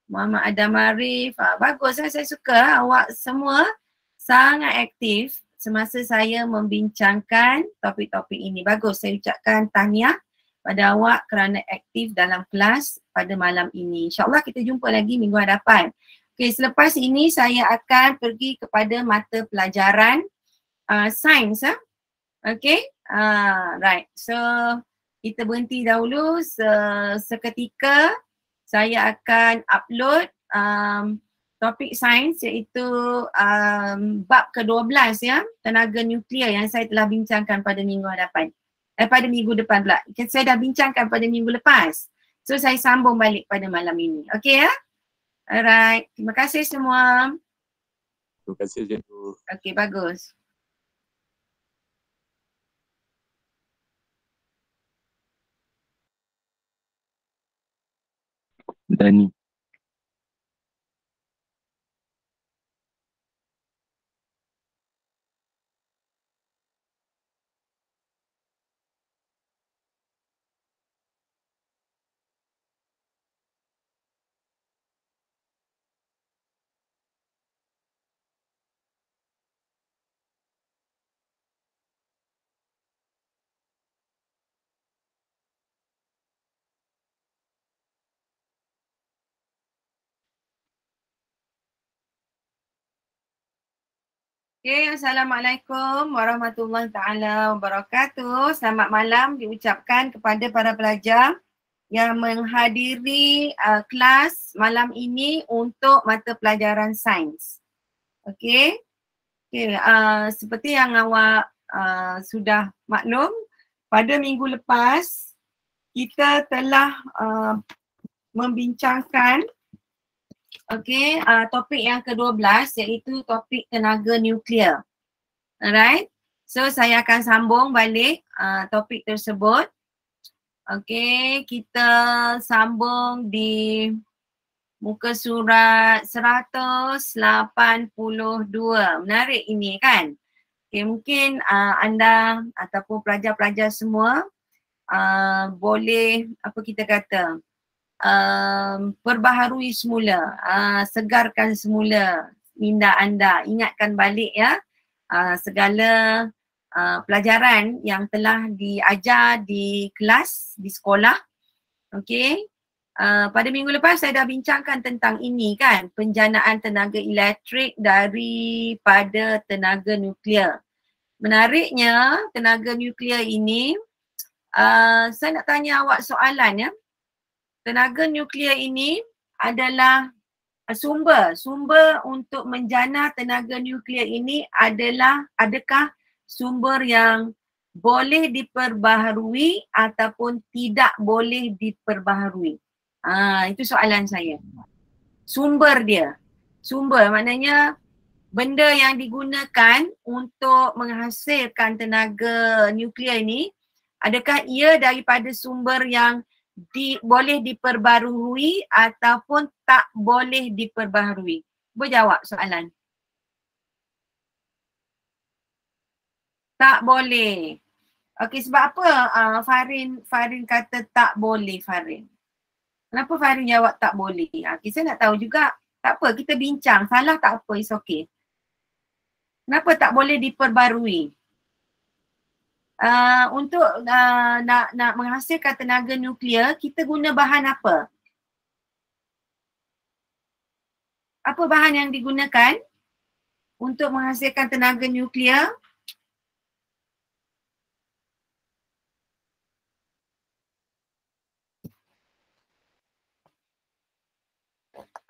Muhammad Adam Marif. Bagus lah, saya suka awak semua sangat aktif semasa saya membincangkan topik-topik ini. Bagus, saya ucapkan tahniah pada awak kerana aktif dalam kelas pada malam ini. InsyaAllah kita jumpa lagi minggu hadapan. Okay, selepas ini saya akan pergi kepada mata pelajaran sains. Okay, right. So kita berhenti dahulu seketika. Saya akan upload topik sains iaitu bab ke-12 ya, tenaga nuklear yang saya telah bincangkan pada minggu hadapan. Pada minggu depan pula. Saya dah bincangkan pada minggu lepas. So saya sambung balik pada malam ini. Okay ya? Alright. Terima kasih semua. Terima kasih cikgu. Okay, bagus. Madani. Okay, Assalamualaikum warahmatullahi taala wabarakatuh. Selamat malam diucapkan kepada para pelajar yang menghadiri kelas malam ini untuk mata pelajaran sains. Okay, seperti yang awak sudah maklum, pada minggu lepas kita telah membincangkan topik yang ke-12 iaitu topik tenaga nuklear. Alright, so saya akan sambung balik topik tersebut. Okay, kita sambung di muka surat 182. Menarik ini kan? Okay, mungkin anda ataupun pelajar-pelajar semua boleh apa kita kata perbaharui semula, segarkan semula minda anda, ingatkan balik ya segala pelajaran yang telah diajar di kelas, di sekolah. Okay, pada minggu lepas saya dah bincangkan tentang ini kan, penjanaan tenaga elektrik daripada tenaga nuklear. Menariknya tenaga nuklear ini, saya nak tanya awak soalan ya. Tenaga nuklear ini adalah sumber untuk menjana tenaga nuklear ini adakah sumber yang boleh diperbaharui ataupun tidak boleh diperbaharui? Itu soalan saya. Sumber dia. Sumber maknanya benda yang digunakan untuk menghasilkan tenaga nuklear ini, adakah ia daripada sumber yang boleh diperbaharui ataupun tak boleh diperbaharui? Berjawab soalan. Tak boleh. Okey, sebab apa Farin kata tak boleh, Farin? Kenapa Farin jawab tak boleh? Okay, saya nak tahu juga. Tak apa, kita bincang. Salah tak apa, it's okay. Kenapa tak boleh diperbarui? Untuk nak menghasilkan tenaga nuklear, kita guna bahan apa? Apa bahan yang digunakan untuk menghasilkan tenaga nuklear?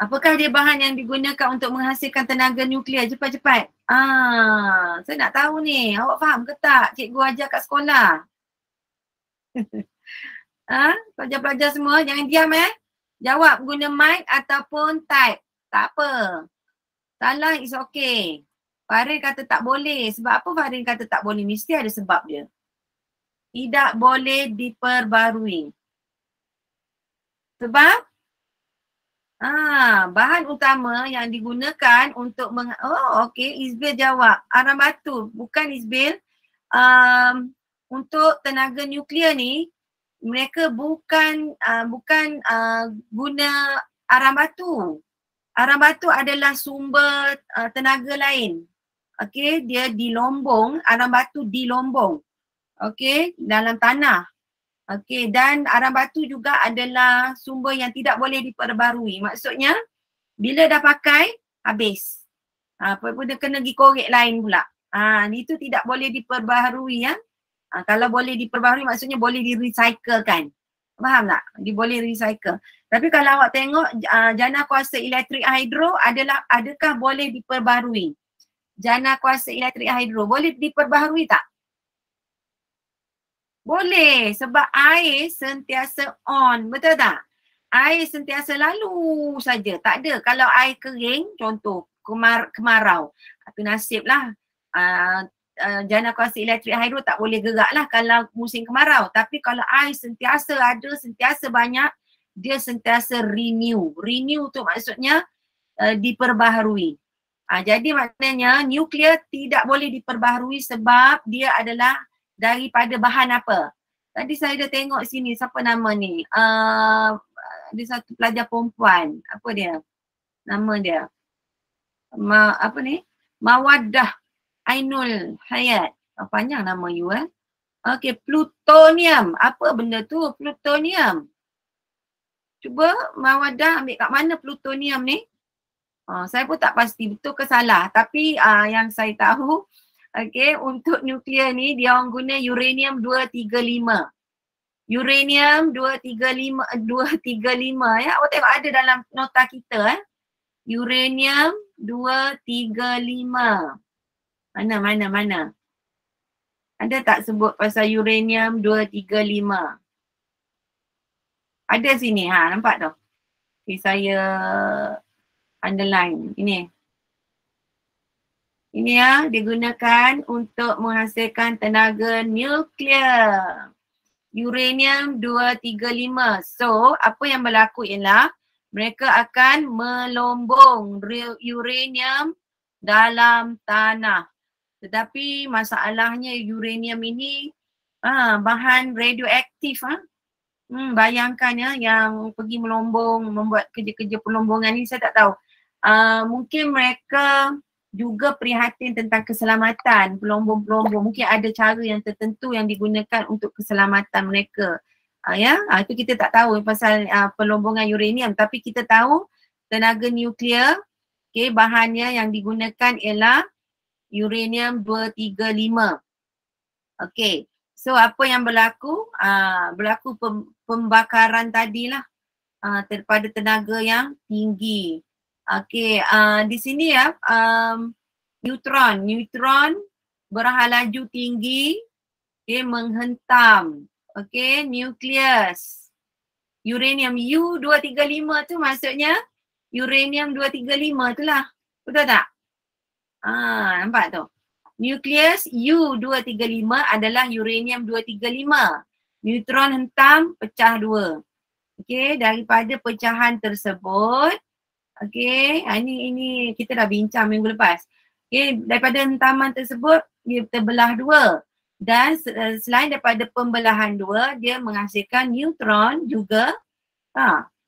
Apakah dia bahan yang digunakan untuk menghasilkan tenaga nuklear? Cepat-cepat. Saya nak tahu ni. Awak faham ke tak? Cikgu ajar kat sekolah. Pelajar-pelajar semua jangan diam Jawab guna mic ataupun type. Tak apa. Salah is okay. Farin kata tak boleh. Sebab apa Farin kata tak boleh? Mesti ada sebab dia. Tidak boleh diperbarui. Sebab bahan utama yang digunakan untuk Isbil jawab. Arang batu. Bukan Isbil. Untuk tenaga nuklear ni, mereka bukan guna arang batu. Arang batu adalah sumber tenaga lain. Okey, dia di Lombong, arang batu di Lombong. Okey, dalam tanah. Okey, dan arang batu juga adalah sumber yang tidak boleh diperbarui. Maksudnya, bila dah pakai, habis. Dia kena pergi korek lain pula. Itu tidak boleh diperbaharui ya. Kalau boleh diperbaharui maksudnya boleh di-recyclekan. Faham tak? Dia boleh recycle. Tapi kalau awak tengok jana kuasa elektrik hidro adakah boleh diperbaharui? Jana kuasa elektrik hidro boleh diperbaharui tak? Boleh, sebab air sentiasa on, betul tak? Air sentiasa lalu saja, tak ada. Kalau air kering, contoh kemarau, itu nasib lah. Jana kuasa elektrik hidro tak boleh gerak lah kalau musim kemarau. Tapi kalau air sentiasa ada, sentiasa banyak, dia sentiasa renew. Renew tu maksudnya diperbaharui. Jadi maknanya nuklear tidak boleh diperbaharui sebab dia adalah daripada bahan apa? Tadi saya dah tengok sini, siapa nama ni? Ada satu pelajar perempuan, apa dia? Nama dia? Apa ni? Mawaddah Ainul Hayat. Panjang nama you Okey, plutonium. Apa benda tu? Plutonium. Cuba Mawaddah ambil kat mana plutonium ni? Saya pun tak pasti betul ke salah. Tapi yang saya tahu, okey, untuk nuklear ni dia orang guna uranium 235. Uranium 235 ya. Awak tengok ada dalam nota kita Uranium 235. Mana? Ada tak sebut pasal uranium 235? Ada sini, nampak tu? Okay, saya underline. Ini digunakan untuk menghasilkan tenaga nuklear. Uranium 235. So, apa yang berlaku ialah mereka akan melombong uranium dalam tanah. Tetapi masalahnya uranium ini bahan radioaktif. Bayangkan yang pergi melombong, membuat kerja-kerja pelombongan ni saya tak tahu. Mungkin mereka juga prihatin tentang keselamatan pelombong-pelombong. Mungkin ada cara yang tertentu yang digunakan untuk keselamatan mereka. Itu kita tak tahu pasal pelombongan uranium. Tapi kita tahu tenaga nuklear, bahannya yang digunakan ialah uranium 235. Okey. So apa yang berlaku? Berlaku pembakaran tadilah daripada tenaga yang tinggi. Okey, di sini neutron berhalaju tinggi, menghentam, nukleus. Uranium U235 tu maksudnya uranium 235 tu lah. Betul tak? Nampak tu? Nukleus U235 adalah uranium 235. Neutron hentam, pecah dua. Daripada pecahan tersebut, ini kita dah bincang minggu lepas. Daripada hentaman tersebut, dia terbelah dua. Dan selain daripada pembelahan dua, dia menghasilkan neutron juga.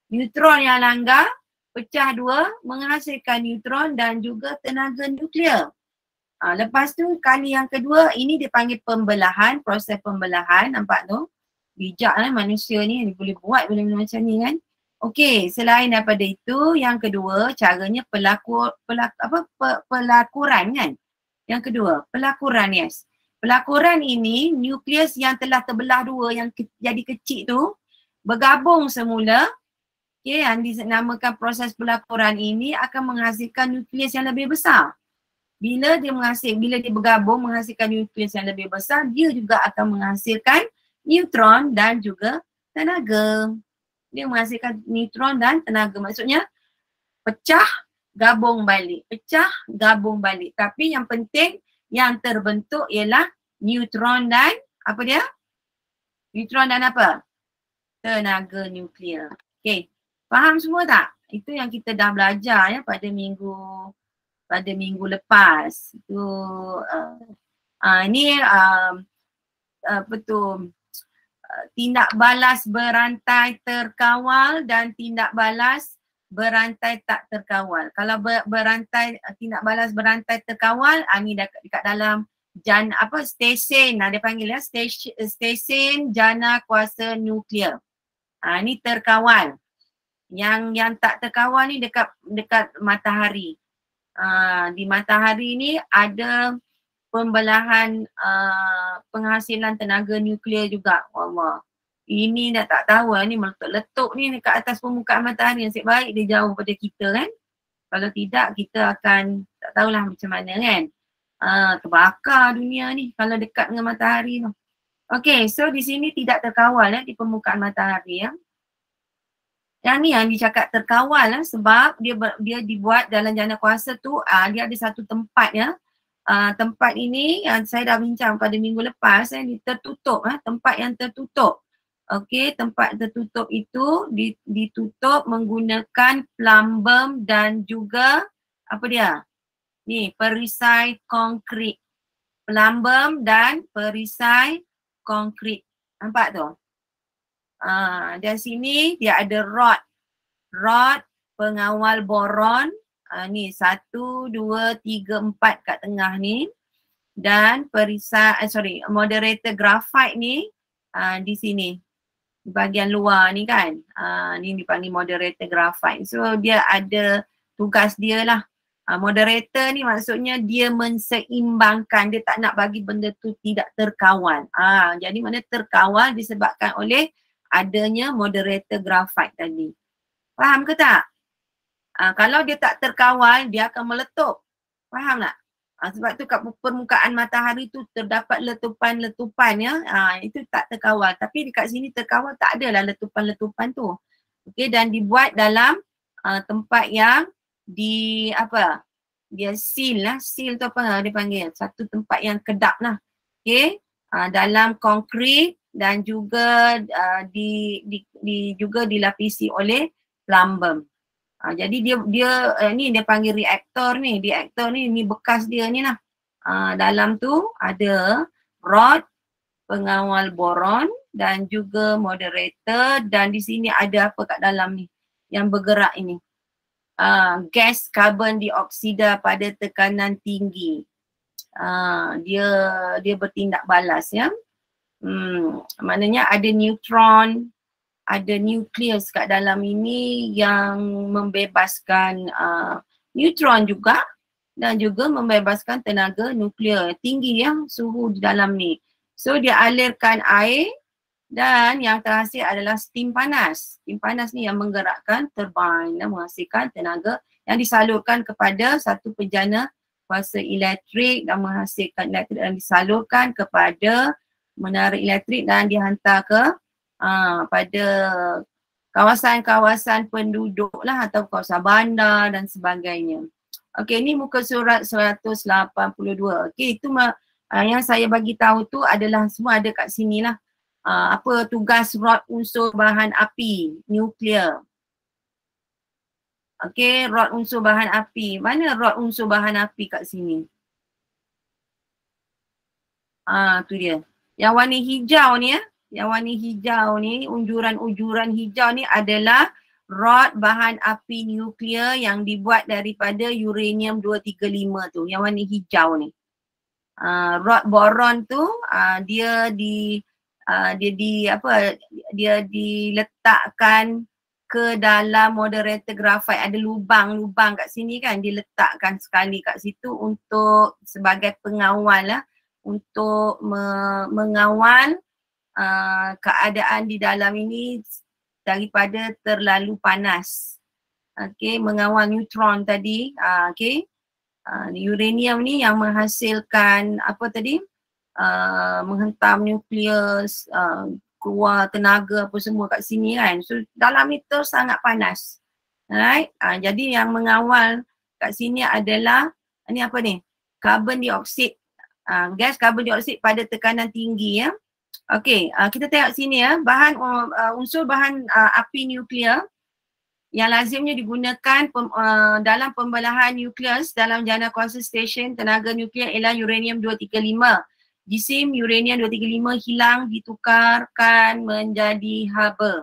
Neutron yang langgar, pecah dua, menghasilkan neutron dan juga tenaga nuklear. Lepas tu kali yang kedua, ini dipanggil pembelahan, proses pembelahan. Nampak tu? Bijak manusia ni, dia boleh buat benda-benda macam ni kan. Okey, selain daripada itu, yang kedua caranya pelakuran kan. Yang kedua, pelakuran, yes. Pelakuran ini, nukleus yang telah terbelah dua, yang jadi kecil tu, bergabung semula. Yang dinamakan proses pelakuran ini akan menghasilkan nukleus yang lebih besar. Bila dia bergabung menghasilkan nukleus yang lebih besar, dia juga akan menghasilkan neutron dan juga tenaga. Dia menghasilkan neutron dan tenaga. Maksudnya pecah, gabung balik. Pecah, gabung balik. Tapi yang penting yang terbentuk ialah neutron dan apa dia? Neutron dan apa? Tenaga nuklear. Okey. Faham semua tak? Itu yang kita dah belajar pada minggu lepas. Itu ini apa tu? Tindak balas berantai terkawal dan tindak balas berantai tak terkawal. Kalau tindak balas berantai terkawal, ni dekat dalam stesen, dia panggil stesen jana kuasa nuklear. Ni terkawal. Yang tak terkawal ni dekat matahari. Di matahari ni ada pembelahan penghasilan tenaga nuklear juga. Allah. Ini dah tak tahu ni meletup-letup ni dekat atas permukaan matahari. Nasib baik dia jauh pada kita kan. Kalau tidak kita akan tak tahulah macam mana kan. Terbakar dunia ni kalau dekat dengan matahari tu. Okay, so di sini tidak terkawal di permukaan matahari ya. Yang ni yang dicakap terkawal sebab dia dibuat dalam jana kuasa tu dia ada satu tempat ya. Tempat ini yang saya dah bincang pada minggu lepas tertutup, tempat yang tertutup. Okey, tempat tertutup itu ditutup menggunakan plumbum dan juga apa dia? Ni, perisai konkrit. Plumbum dan perisai konkrit. Nampak tu? Dan sini dia ada rod. Rod pengawal boron. Ni 1, 2, 3, 4 kat tengah ni. Dan perisai, moderator graphite ni di sini. Di bahagian luar ni kan. Ni dipanggil moderator graphite. So dia ada tugas dia lah. Moderator ni maksudnya dia menseimbangkan, dia tak nak bagi benda tu tidak terkawal. Jadi mana terkawal disebabkan oleh adanya moderator graphite tadi. Faham ke tak? Kalau dia tak terkawal, dia akan meletup. Faham tak? Sebab tu kat permukaan matahari tu terdapat letupan-letupan ya. Itu tak terkawal. Tapi dekat sini terkawal, tak adalah letupan-letupan tu. Okey, dan dibuat dalam tempat yang dia seal lah. Seal tu apa dia panggil? Satu tempat yang kedap lah. Okey, dalam konkrit dan juga juga dilapisi oleh plumbum. Jadi dia panggil reaktor ni. Reaktor ni bekas dia ni lah. Dalam tu ada rod pengawal boron dan juga moderator, dan di sini ada apa kat dalam ni yang bergerak ini. Gas karbon dioksida pada tekanan tinggi. Dia bertindak balas ya. Maknanya ada neutron, ada nukleus kat dalam ini yang membebaskan neutron juga, dan juga membebaskan tenaga nuklear tinggi yang suhu di dalam ni. So dia alirkan air dan yang terhasil adalah steam panas. Steam panas ni yang menggerakkan turbine dan menghasilkan tenaga yang disalurkan kepada satu penjana kuasa elektrik dan menghasilkan elektrik dan disalurkan kepada menara elektrik dan dihantar ke pada kawasan-kawasan penduduk lah atau kawasan bandar dan sebagainya. Okey, ni muka surat 182. Okey, itu yang saya bagi tahu tu adalah semua ada kat sini lah. Apa tugas rod unsur bahan api nuklear. Okey, rod unsur bahan api. Mana rod unsur bahan api kat sini? Tu dia. Yang warna hijau ni ya. Yang warna hijau ni, unjuran-unjuran hijau ni adalah rod bahan api nuklear yang dibuat daripada uranium 235 tu. Yang warna hijau ni. Rod boron tu dia diletakkan ke dalam moderator graphite. Ada lubang-lubang kat sini kan, diletakkan sekali kat situ untuk sebagai pengawal lah, untuk mengawal keadaan di dalam ini daripada terlalu panas. Okey, mengawal neutron tadi. Okey, uranium ni yang menghasilkan apa tadi? Menghentam nukleus, keluar tenaga apa semua kat sini kan. So dalam itu sangat panas. Alright, jadi yang mengawal kat sini adalah ni apa ni? Karbon dioksida. Gas karbon dioksida pada tekanan tinggi ya. Okey, kita tengok sini ya. Unsur bahan api nuklear yang lazimnya digunakan dalam pembelahan nukleus dalam jana kuasa stesen tenaga nuklear ialah uranium 235. Jisim uranium 235 hilang ditukarkan menjadi haba.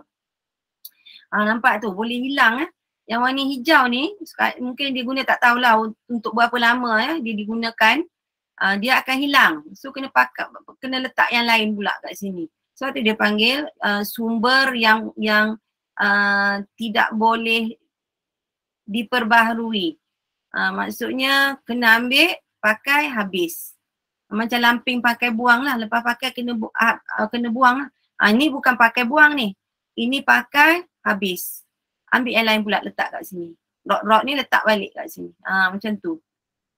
Nampak tu, boleh hilang Yang warna hijau ni mungkin dia guna, tak tahulah untuk berapa lama dia digunakan. Dia akan hilang. So kena letak yang lain pula kat sini. So tu dia panggil sumber yang tidak boleh diperbaharui. Maksudnya kena ambil, pakai, habis. Macam lamping pakai buang lah, lepas pakai kena buang lah. Ni bukan pakai buang ni. Ini pakai, habis. Ambil yang lain pula letak kat sini. Rod ni letak balik kat sini. Macam tu.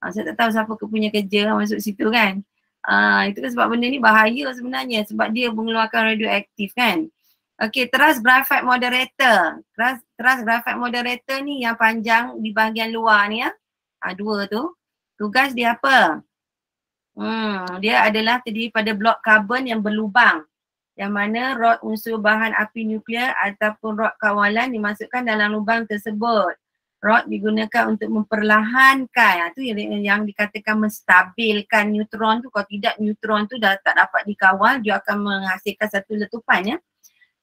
Saya tak tahu siapa punya kerja masuk situ kan. Itu kan sebab benda ni bahaya sebenarnya sebab dia mengeluarkan radioaktif kan. Okey, teras graphite moderator. Teras graphite moderator ni yang panjang di bahagian luar ni ya. Dua tu. Tugas dia apa? Dia adalah terdiri pada blok karbon yang berlubang. yang mana rod unsur bahan api nuklear ataupun rod kawalan dimasukkan dalam lubang tersebut. Rod digunakan untuk memperlahankan, itu yang dikatakan menstabilkan neutron tu. Kalau tidak, neutron tu dah tak dapat dikawal, dia akan menghasilkan satu letupan ya.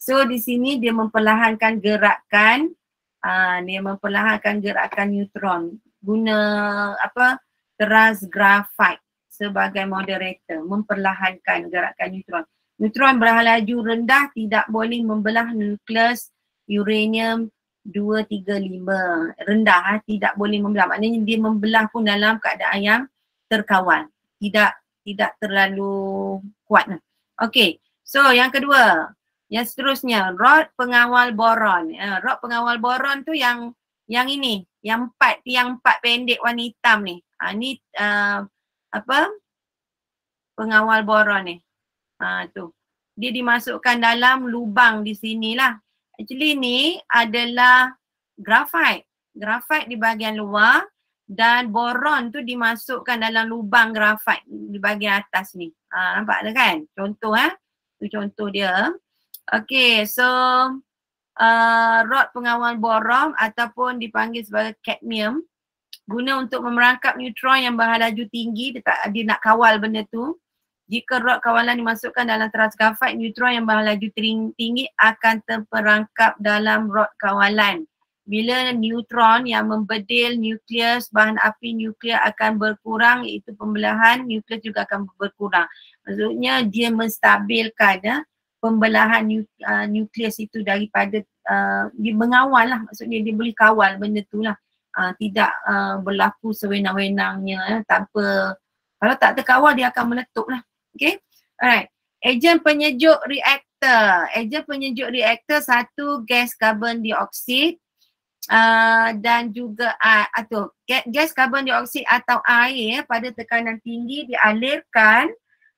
So di sini dia memperlahankan gerakan, neutron guna teras grafit sebagai moderator, memperlahankan gerakan neutron. Neutron berlaju rendah tidak boleh membelah nukleus uranium 235. Rendah, tidak boleh membelah. Maknanya dia membelah pun dalam keadaan yang terkawal. Tidak terlalu kuat. Okey. So yang kedua, yang seterusnya, rod pengawal boron. Rod pengawal boron tu yang ini, yang tiang 4 pendek warna hitam ni. Ni pengawal boron ni. Tu. Dia dimasukkan dalam lubang di sinilah. Actually ni adalah grafit. Grafit di bahagian luar dan boron tu dimasukkan dalam lubang grafit di bahagian atas ni. Nampak tak kan? Contoh tu contoh dia. Okay, so rod pengawal boron ataupun dipanggil sebagai cadmium guna untuk memerangkap neutron yang berlaju tinggi. Dia nak kawal benda tu. Jika rod kawalan dimasukkan dalam teras grafit, neutron yang berlaju tinggi akan terperangkap dalam rod kawalan. Bila neutron yang membedil nukleus bahan api nuklear akan berkurang, iaitu pembelahan nukleus juga akan berkurang. Maksudnya dia menstabilkan pembelahan nukleus itu daripada dia mengawal lah, maksudnya dia boleh kawal benda tu lah. Tidak berlaku sewenang-wenangnya tanpa, kalau tak terkawal dia akan meletup lah. Okay, alright. Ejen penyejuk reaktor. Ejen penyejuk reaktor satu gas karbon dioksida dan juga gas karbon dioksida atau air pada tekanan tinggi dialirkan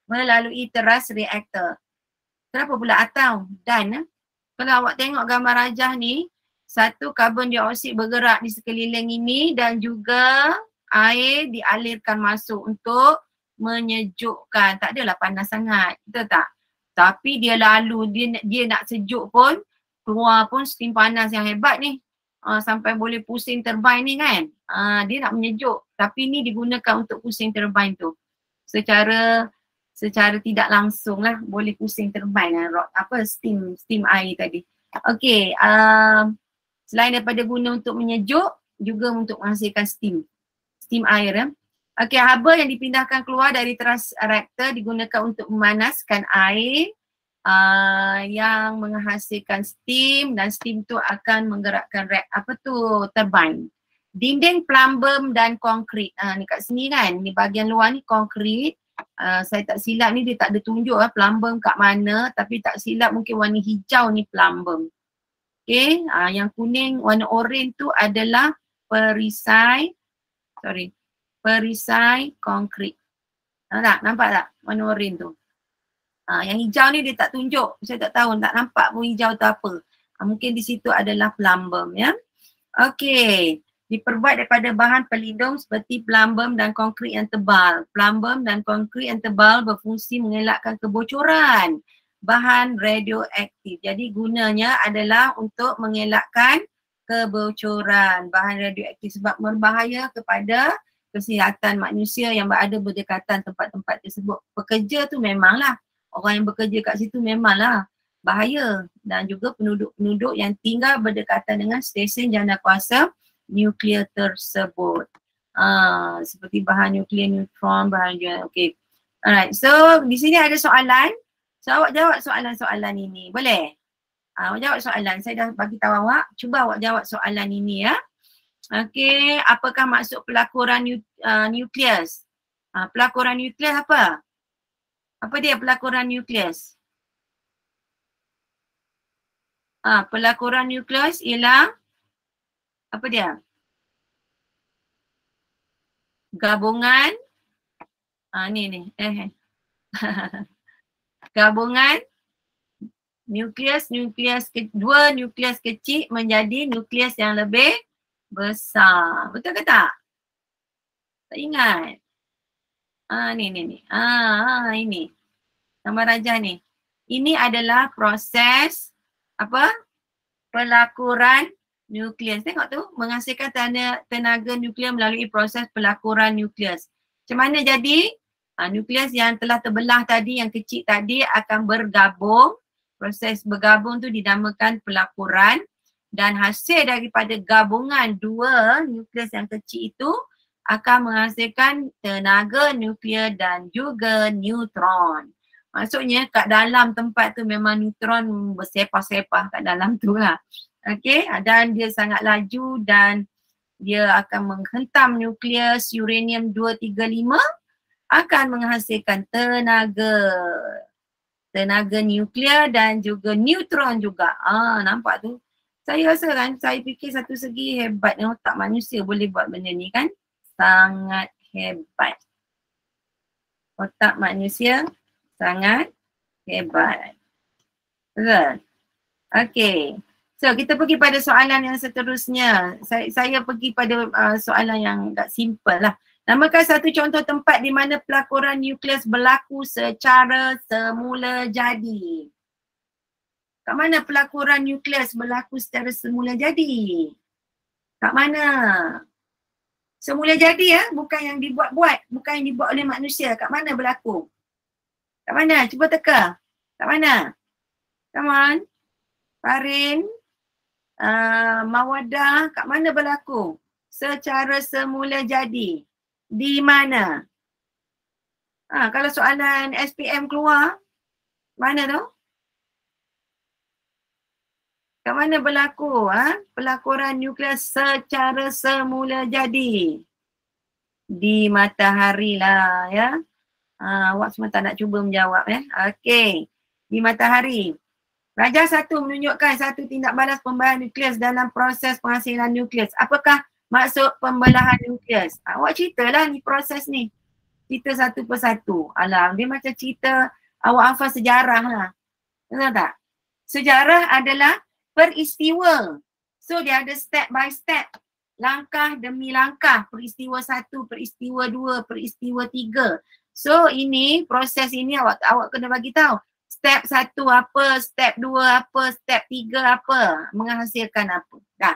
melalui teras reaktor. Kenapa pula atau dan? Kalau awak tengok gambar rajah ni, satu karbon dioksida bergerak di sekeliling ini dan juga air dialirkan masuk untuk menyejukkan. Tak adalah panas sangat, betul tak? Tapi dia lalu, dia nak sejuk pun, keluar pun steam panas yang hebat ni. Sampai boleh pusing turbine ni kan. Dia nak menyejuk. Tapi ni digunakan untuk pusing turbine tu. Secara tidak langsung lah boleh pusing turbine steam air tadi. Okay, selain daripada guna untuk menyejuk, juga untuk menghasilkan steam air. Okey, haba yang dipindahkan keluar dari teras reaktor digunakan untuk memanaskan air yang menghasilkan steam dan steam tu akan menggerakkan turbine. Dinding plumbum dan konkrit. Ni kat sini kan, ni bahagian luar ni konkrit. Saya tak silap ni dia tak ada tunjuk plumbum kat mana, tapi tak silap mungkin warna hijau ni plumbum. Okey, yang kuning warna oren tu adalah perisai konkrit. Nampak tak warna oren tu? Yang hijau ni dia tak tunjuk. Saya tak tahu, tak nampak pun hijau tu apa. Mungkin di situ adalah plumbum ya. Okey, diperbuat daripada bahan pelindung seperti plumbum dan konkrit yang tebal. Plumbum dan konkrit yang tebal berfungsi mengelakkan kebocoran bahan radioaktif. Jadi gunanya adalah untuk mengelakkan kebocoran bahan radioaktif sebab berbahaya kepada kesihatan manusia yang berada berdekatan tempat-tempat tersebut. Pekerja tu memanglah, orang yang bekerja kat situ memanglah bahaya, dan juga penduduk-penduduk yang tinggal berdekatan dengan stesen janakuasa nuklear tersebut. Seperti bahan nuklear, neutron, bahan okey. Alright, so di sini ada soalan. So awak jawab soalan-soalan ini, boleh? Awak jawab soalan, saya dah bagi tahu awak. Cuba awak jawab soalan ini ya. Okey, apakah maksud pelakuran nukleus? Pelakuran nukleus apa? Apa dia pelakuran nukleus? Pelakuran nukleus ialah apa dia? Gabungan gabungan dua nukleus kecil menjadi nukleus yang lebih besar. Betul ke tak? Tak ingat? Ni. Ini. Gambar rajah ni. ini adalah proses apa? Pelakuran nukleus. Tengok tu, menghasilkan tenaga nuklear melalui proses pelakuran nukleus. Macam mana jadi? Nukleus yang telah terbelah tadi, yang kecil tadi akan bergabung. Proses bergabung tu dinamakan pelakuran dan hasil daripada gabungan dua nukleus yang kecil itu akan menghasilkan tenaga nuklear dan juga neutron. Maksudnya kat dalam tempat tu memang neutron bersepah-sepah kat dalam tu lah. Okey, dan dia sangat laju dan dia akan menghentam nukleus uranium 235 akan menghasilkan tenaga nuklear dan juga neutron juga. Nampak tu? Saya rasa kan, saya fikir satu segi hebatnya otak manusia boleh buat benda ni kan. Sangat hebat. Otak manusia sangat hebat. Betul? Okay. So kita pergi pada soalan yang seterusnya. Saya pergi pada soalan yang agak simple lah. Namakan satu contoh tempat di mana pelakuran nukleus berlaku secara semula jadi. Kat mana pelakuran nukleus berlaku secara semula jadi? Kat mana? Semula jadi ya, bukan yang dibuat-buat, bukan yang dibuat oleh manusia. Kat mana berlaku? Kat mana? Cuba teka. Kat mana? Come on. Farin, Mawadah, kat mana berlaku? Secara semula jadi. Di mana? Kalau soalan SPM keluar, mana tu? Kat mana berlaku pelakuran nukleus secara semula jadi? Di matahari lah ya. Awak semua tak nak cuba menjawab Okey. Di matahari. Rajah 1 menunjukkan satu tindak balas pembelahan nukleus dalam proses penghasilan nukleus. Apakah maksud pembelahan nukleus? Awak ceritalah ni proses ni. Cerita satu persatu. Alah, dia macam cerita awak hafal sejarah lah. Betul tak? Sejarah adalah peristiwa. So dia ada step by step. Langkah demi langkah. Peristiwa 1, peristiwa 2, peristiwa 3. So ini, proses ini awak kena bagi tahu. Step 1 apa, step 2 apa, step 3 apa, menghasilkan apa. Dah.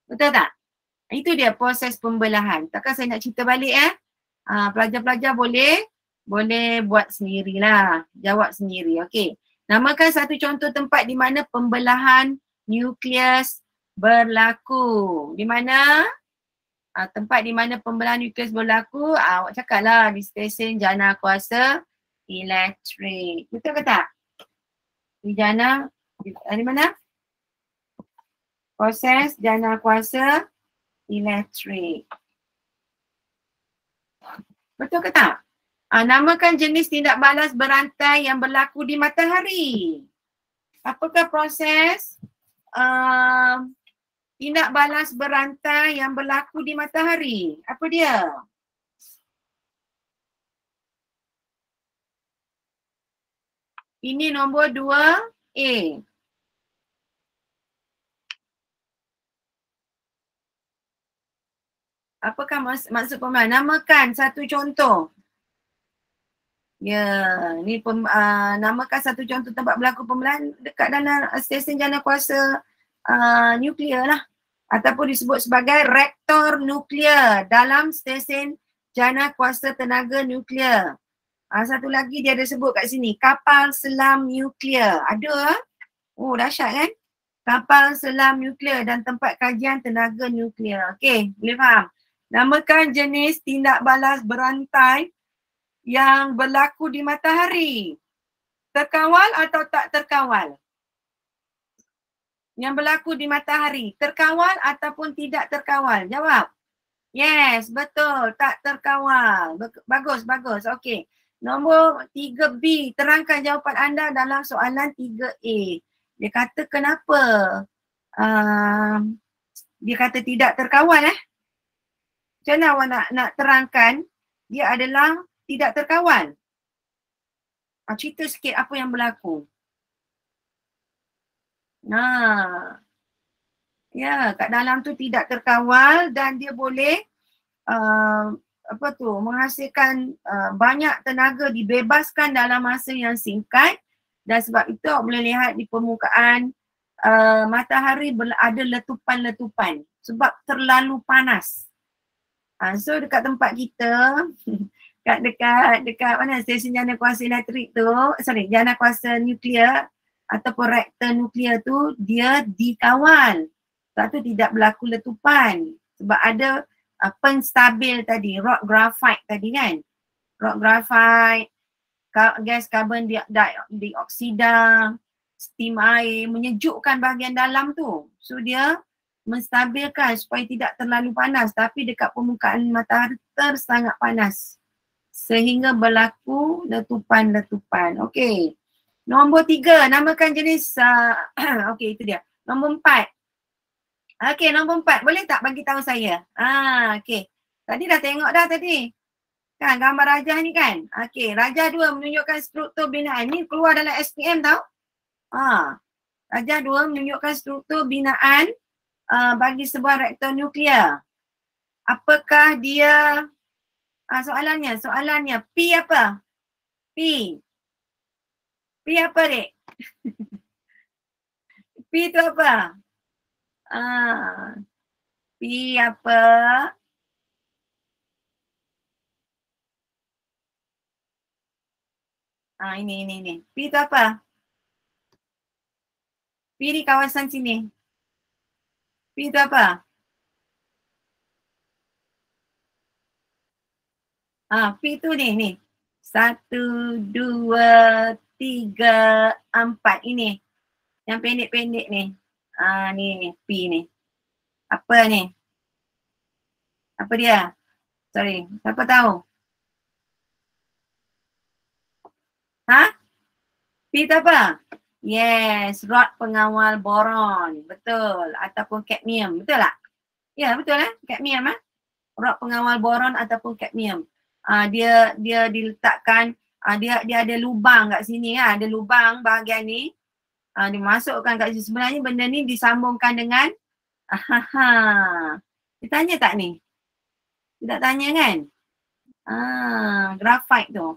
Betul tak? Itu dia proses pembelahan. Takkan saya nak cerita balik pelajar-pelajar boleh buat sendirilah. Jawab sendiri. Okey. Namakan satu contoh tempat di mana pembelahan nukleus berlaku. Di mana? Tempat di mana pembelahan nukleus berlaku, awak cakaplah di stesen jana kuasa elektrik. Betul ke tak? Di jana, di mana? Proses jana kuasa elektrik. Betul ke tak? Namakan jenis tindak balas berantai yang berlaku di matahari. Apakah proses tindak balas berantai yang berlaku di matahari? Apa dia? Ini nombor 2A. Apakah maksud pembelahan? Namakan satu contoh. Ya, ni namakan satu contoh tempat berlaku pembelahan dekat dalam stesen jana kuasa nuklear lah. Ataupun disebut sebagai reaktor nuklear dalam stesen jana kuasa tenaga nuklear. Satu lagi dia ada sebut kat sini, kapal selam nuklear. Ada Oh, dahsyat kan? Kapal selam nuklear dan tempat kajian tenaga nuklear. Okey, boleh faham? Namakan jenis tindak balas berantai yang berlaku di matahari. Terkawal atau tak terkawal? Yang berlaku di matahari, terkawal ataupun tidak terkawal? Jawab. Yes, betul. Tak terkawal. Bagus, bagus. Okey. Nombor 3B, terangkan jawapan anda dalam soalan 3A. Dia kata kenapa? Dia kata tidak terkawal Macam mana awak nak terangkan dia adalah tidak terkawal? Cerita sikit apa yang berlaku. Ya, kat dalam tu tidak terkawal dan dia boleh menghasilkan banyak tenaga, dibebaskan dalam masa yang singkat Dan sebab itu awak boleh lihat di permukaan matahari ada letupan-letupan sebab terlalu panas. So dekat tempat kita, dekat mana stesen jana kuasa elektrik tu, jana kuasa nuklear ataupun reaktor nuklear tu, dia dikawal. Sebab tu tidak berlaku letupan. Sebab ada penstabil tadi, rod graphite tadi kan. Rod graphite, gas karbon dioksida, steam air menyejukkan bahagian dalam tu. So dia menstabilkan supaya tidak terlalu panas, tapi dekat permukaan matahari sangat panas sehingga berlaku letupan-letupan. Okey. Nombor 3, namakan jenis okey, itu dia. Nombor 4. Okey, nombor 4. Boleh tak bagi tahu saya? Okey. Tadi dah tengok dah tadi. Kan gambar rajah ni kan? Okey, rajah 2 menunjukkan struktur binaan. Ni keluar dalam SPM tau. Rajah 2 menunjukkan struktur binaan bagi sebuah reaktor nuklear. Apakah dia soalannya P apa? P apa dek? P tu apa? P apa? Ini. P tu apa? P ni kawasan sini. P tu apa? P tu ni. 1, 2, 3, 4 ini. Yang pendek-pendek ni. Ni P ni. Apa ni? Apa dia? Sorry, siapa tahu? P tu apa? Yes, rod pengawal boron. Betul. Ataupun kadmium. Betul tak? Ya, betul kadmium rod pengawal boron ataupun kadmium. Dia diletakkan, dia ada lubang kat sini ada lubang bahagian ni. Dimasukkan kat sini. Sebenarnya benda ni disambungkan dengan dia tanya tak ni? Dia tak tanya kan? Graphite tu.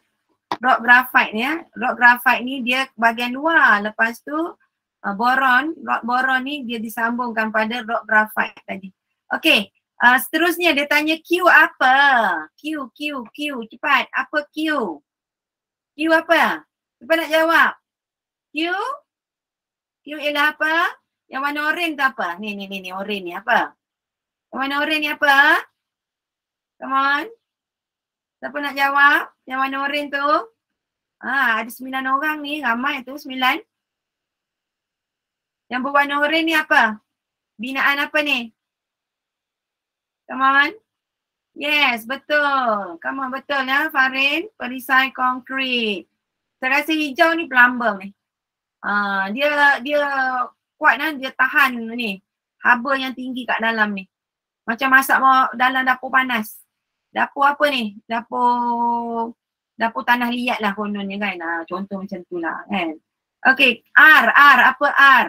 Rod graphite ni Rod graphite ni dia bahagian luar. Lepas tu rod boron ni dia disambungkan pada rod graphite tadi. Okey. Seterusnya dia tanya Q apa? Q. Cepat. Apa Q? Q apa? Cepat nak jawab. Q ialah apa? Yang warna oren tu apa? Ni oren ni apa? Yang warna oren ni apa? Come on. Siapa nak jawab? Yang warna oren tu? Ada 9 orang ni. Ramai tu 9. Yang berwarna oren ni apa? Binaan apa ni? Come on. Yes, betul. Come on, betul Farin. Perisai konkrit. Saya rasa hijau ni plumber ni. Dia kuat dia tahan ni. Haba yang tinggi kat dalam ni. Macam masak dalam dapur panas. Dapur apa ni? Dapur tanah liat lah kononnya kan. Contoh macam tu lah kan. Okay, R. Apa R?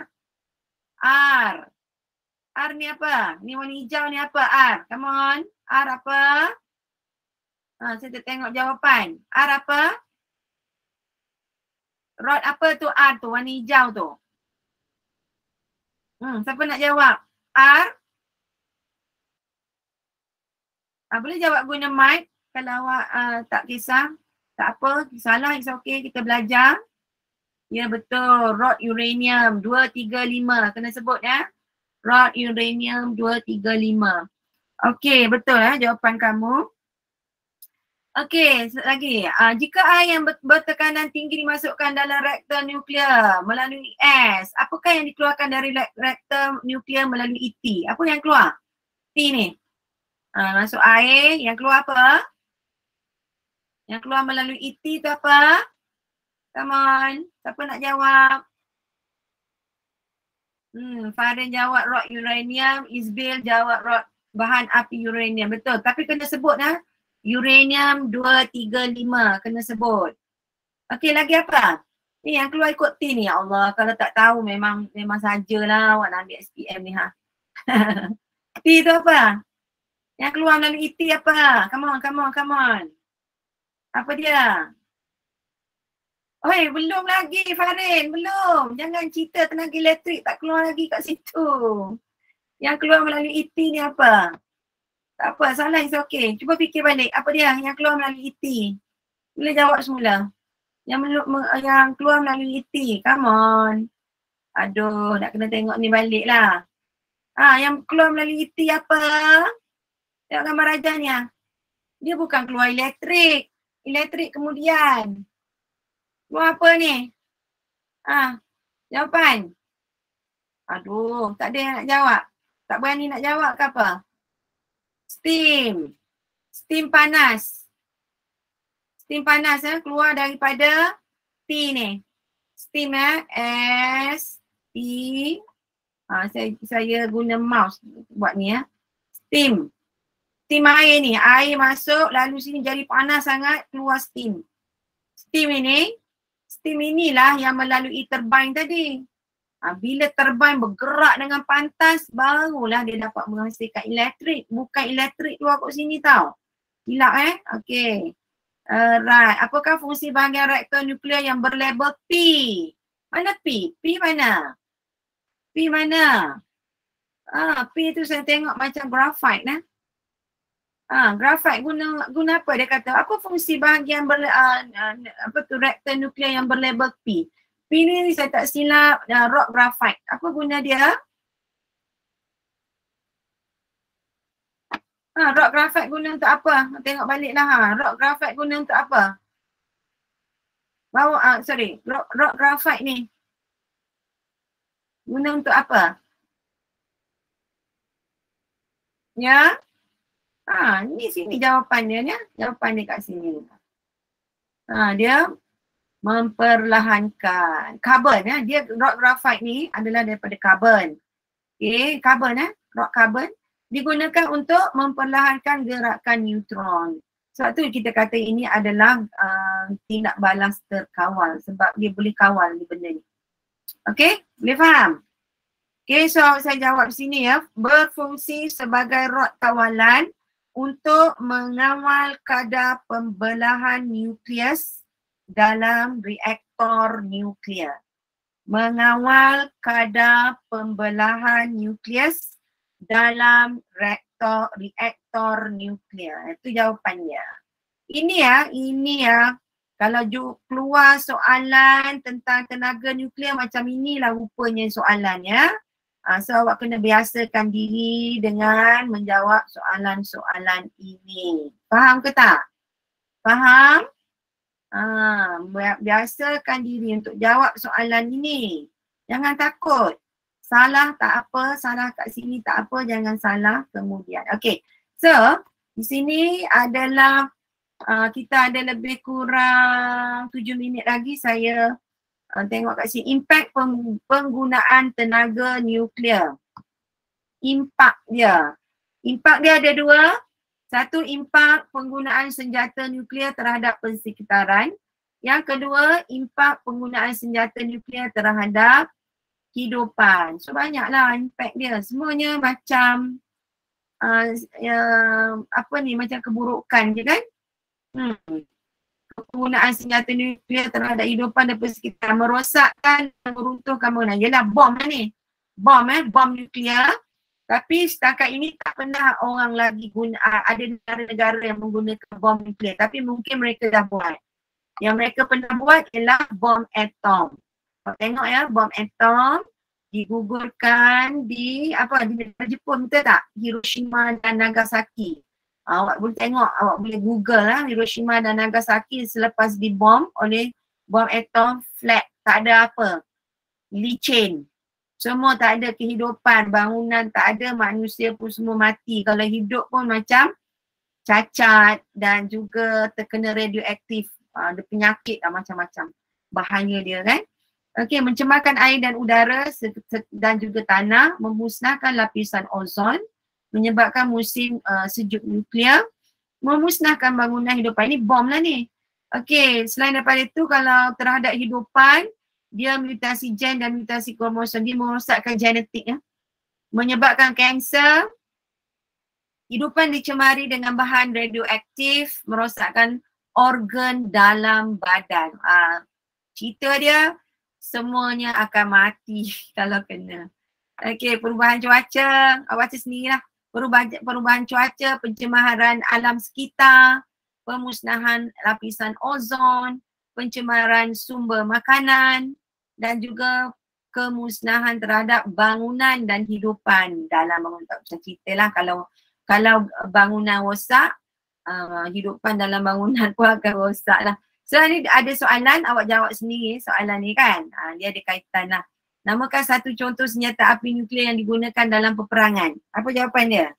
R ni apa? Ni warna hijau ni apa R? Come on. R apa? Saya tengok jawapan. R apa? Rod apa tu R tu? Warna hijau tu. Siapa nak jawab? R? Boleh jawab guna mic kalau awak tak kisah. Tak apa, salah, it's okay, kita belajar. Ya betul, rod uranium 235, kena sebut Rod uranium 235. Okey, betul jawapan kamu. Okey, lagi. Jika air yang bertekanan tinggi dimasukkan dalam reaktor nuklear melalui S, apakah yang dikeluarkan dari reaktor nuklear melalui T? Apa yang keluar? T ni. Masuk air, yang keluar apa? Yang keluar melalui ET tu apa? Come on. Siapa nak jawab? Farin jawab rod uranium. Isbil jawab rod bahan api uranium. Betul. Tapi kena sebut uranium 235. Kena sebut. Okey, lagi apa? Ni yang keluar ikut T ni. Ya Allah, kalau tak tahu memang sajalah awak nak ambil SPM ni T tu apa? Yang keluar melalui ET apa? Come on. Apa dia? Oi, belum lagi Farin, belum. Jangan cerita tenaga elektrik tak keluar lagi kat situ. Yang keluar melalui ET ni apa? Tak apa, salah is okay. Cuba fikir balik, apa dia yang keluar melalui ET? Boleh jawab semula. Yang keluar melalui ET, come on. Aduh, nak kena tengok ni balik lah. Yang keluar melalui ET apa? Tengok gambar rajahnya. Dia bukan keluar elektrik. Elektrik kemudian. Keluar apa ni? Jawapan. Aduh, tak ada yang nak jawab. Tak berani nak jawab ke apa? Steam. Steam panas. Steam panas keluar daripada T ni. Steam S-T. Saya guna mouse buat ni Steam. Steam air ni. Air masuk lalu sini jadi panas sangat keluar steam. Steam inilah yang melalui turbine tadi. Bila turbine bergerak dengan pantas, barulah dia dapat menghasilkan elektrik. Bukan elektrik keluar kat sini tau. Hilap Okay. Right. Apakah fungsi bahagian reaktor nuklear yang berlabel P? Mana P? P mana? P mana? P tu saya tengok macam graphite graphite guna apa dia kata? Apa fungsi bahagian reaktor nuklear yang berlabel P? P ni saya tak silap rock graphite. Apa guna dia? Rock graphite guna untuk apa? Tengok baliklah rock graphite guna untuk apa? Rock graphite ni guna untuk apa? Ya? Ni sini jawapan dia Jawapan dia kat sini. Dia memperlahankan karbon dia rock graphite ni adalah daripada karbon. Okay, karbon rock karbon digunakan untuk memperlahankan gerakan neutron. Sebab tu kita kata ini adalah tindak balas terkawal sebab dia boleh kawal ni benda ni. Okay, boleh faham? Okay, so saya jawab sini berfungsi sebagai rod kawalan untuk mengawal kadar pembelahan nukleus dalam reaktor nuklear. Mengawal kadar pembelahan nukleus dalam reaktor nuklear. Itu jawapannya. Ini kalau keluar soalan tentang tenaga nuklear macam inilah rupanya soalannya. So awak kena biasakan diri dengan menjawab soalan-soalan ini. Faham ke tak? Faham? Biasakan diri untuk jawab soalan ini. Jangan takut. Salah tak apa, salah kat sini tak apa, jangan salah kemudian. Okay, so di sini adalah kita ada lebih kurang 7 minit lagi saya tengok kat sini. Impact penggunaan tenaga nuklear. Impak dia ada dua. Satu, impak penggunaan senjata nuklear terhadap persekitaran. Yang kedua, impak penggunaan senjata nuklear terhadap kehidupan. So banyaklah impact dia. Semuanya macam macam keburukan je kan. Penggunaan senjata nuklear terhadap kehidupan dan persekitaran, merosakkan dan meruntuhkan bangunan. Yelah bom ni. Bom nuklear. Tapi setakat ini tak pernah orang lagi ada negara-negara yang menggunakan bom nuklear. Tapi mungkin mereka dah buat. Yang mereka pernah buat ialah bom atom. Tengok bom atom digugurkan di negara Jepun, betul tak? Hiroshima dan Nagasaki. Awak boleh tengok, awak boleh google Hiroshima dan Nagasaki selepas dibom oleh bom atom, flat, tak ada apa. Licin. Semua tak ada kehidupan, bangunan tak ada, manusia pun semua mati. Kalau hidup pun macam cacat dan juga terkena radioaktif. Ada penyakit macam-macam. Bahaya dia kan. Okey, mencemarkan air dan udara dan juga tanah, memusnahkan lapisan ozon, menyebabkan musim sejuk nuklear, memusnahkan bangunan hidupan. Ini bom lah ni. Okey, selain daripada itu kalau terhadap hidupan, dia mutasi gen dan mutasi kromosom. Dia merosakkan genetik menyebabkan kanser. Hidupan dicemari dengan bahan radioaktif, merosakkan organ dalam badan. cerita dia semuanya akan mati kalau kena. Okey, perubahan cuaca, awak baca sendirilah. Perubahan cuaca, pencemaran alam sekitar, pemusnahan lapisan ozon, pencemaran sumber makanan dan juga kemusnahan terhadap bangunan dan hidupan dalam bangunan. Tak usah ceritalah kalau bangunan rosak, hidupan dalam bangunan pun akan rosak lah. So ni ada soalan, awak jawab sendiri soalan ni kan. Dia ada kaitan lah. Namakan satu contoh senjata api nuklear yang digunakan dalam peperangan. Apa jawapan dia?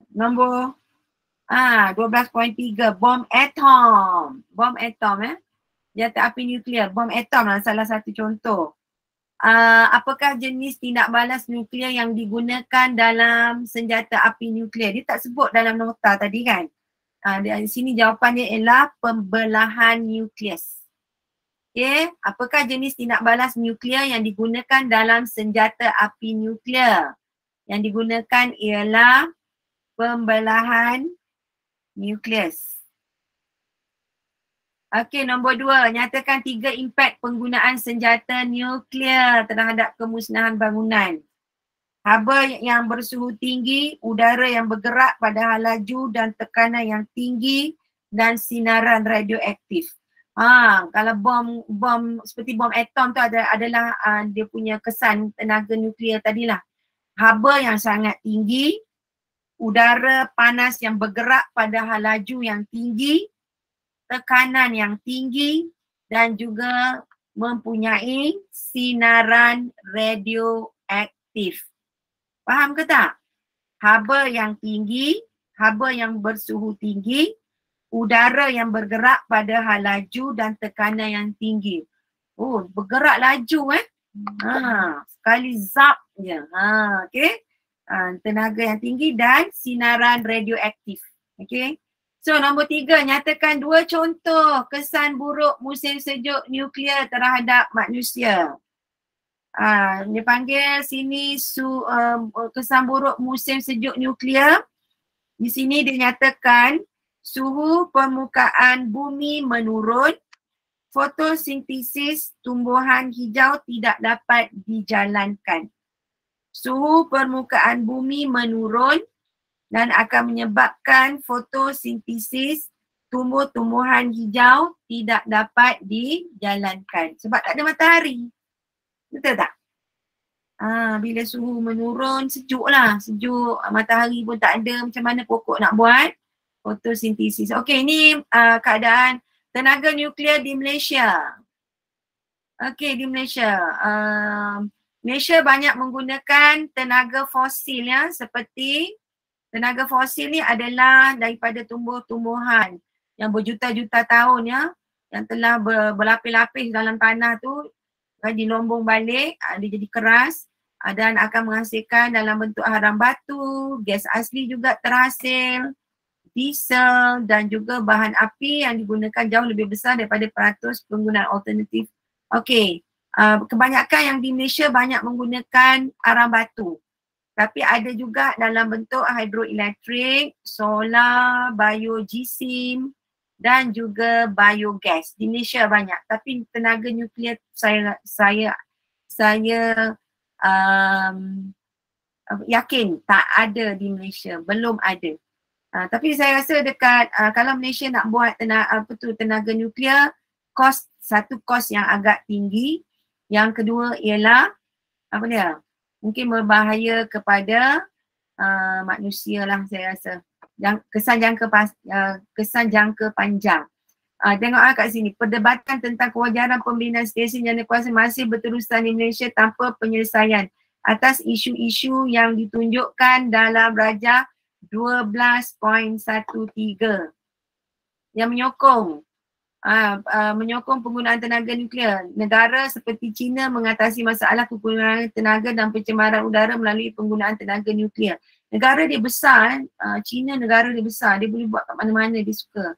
Nombor 12.3, bom atom. Bom atom senjata api nuklear, bom atom lah salah satu contoh. Apakah jenis tindak balas nuklear yang digunakan dalam senjata api nuklear? Dia tak sebut dalam nota tadi kan. Di sini jawapannya ialah pembelahan nukleus. Okay, apakah jenis tindak balas nuklear yang digunakan dalam senjata api nuklear? Yang digunakan ialah pembelahan nukleus. Okey, nombor 2, nyatakan 3 impak penggunaan senjata nuklear terhadap kemusnahan bangunan. Haba yang bersuhu tinggi, udara yang bergerak pada hal laju dan tekanan yang tinggi dan sinaran radioaktif. Kalau bom seperti bom atom tu adalah dia punya kesan tenaga nuklear tadilah. Haba yang sangat tinggi, udara panas yang bergerak pada hal laju yang tinggi, tekanan yang tinggi dan juga mempunyai sinaran radioaktif. Faham ke tak? Haba yang tinggi, haba yang bersuhu tinggi, udara yang bergerak pada hal laju dan tekanan yang tinggi. Oh, bergerak laju sekali zap je. Okey. Tenaga yang tinggi dan sinaran radioaktif. Okey. So nombor 3, nyatakan 2 contoh kesan buruk musim sejuk nuklear terhadap manusia. Dia panggil sini kesan buruk musim sejuk nuklear. Di sini dia nyatakan suhu permukaan bumi menurun, fotosintesis tumbuhan hijau tidak dapat dijalankan. Suhu permukaan bumi menurun dan akan menyebabkan fotosintesis tumbuh-tumbuhan hijau tidak dapat dijalankan sebab tak ada matahari. Betul tak? Bila suhu menurun, sejuk lah. Sejuk, matahari pun tak ada, macam mana pokok nak buat fotosintesis. Okey, ini keadaan tenaga nuklear di Malaysia. Okey, di Malaysia. Malaysia banyak menggunakan tenaga fosil ya, seperti tenaga fosil ni adalah daripada tumbuh-tumbuhan yang berjuta-juta tahun ya, yang telah berlapis-lapis dalam tanah tu, dilombong balik, dia jadi keras dan akan menghasilkan dalam bentuk haram batu, gas asli juga terhasil, diesel dan juga bahan api yang digunakan jauh lebih besar daripada peratus penggunaan alternatif. Okey, kebanyakan yang di Malaysia banyak menggunakan arang batu. Tapi ada juga dalam bentuk hidroelektrik, solar, biogesim dan juga biogas. Di Malaysia banyak. Tapi tenaga nuklear saya yakin tak ada di Malaysia. Belum ada. Tapi saya rasa dekat kalau Malaysia nak buat tenaga nuklear, satu kos yang agak tinggi. Yang kedua ialah apa dia? Mungkin berbahaya kepada manusia lah saya rasa. Kesan jangka panjang. Tengok kat sini, perdebatan tentang kewajaran pembinaan stesen jana kuasa masih berterusan di Malaysia tanpa penyelesaian atas isu-isu yang ditunjukkan dalam Rajah 12.13 yang menyokong penggunaan tenaga nuklear. Negara seperti China mengatasi masalah kekurangan tenaga dan pencemaran udara melalui penggunaan tenaga nuklear. Negara dia besar, China negara dia besar, dia boleh buat kat mana-mana dia suka.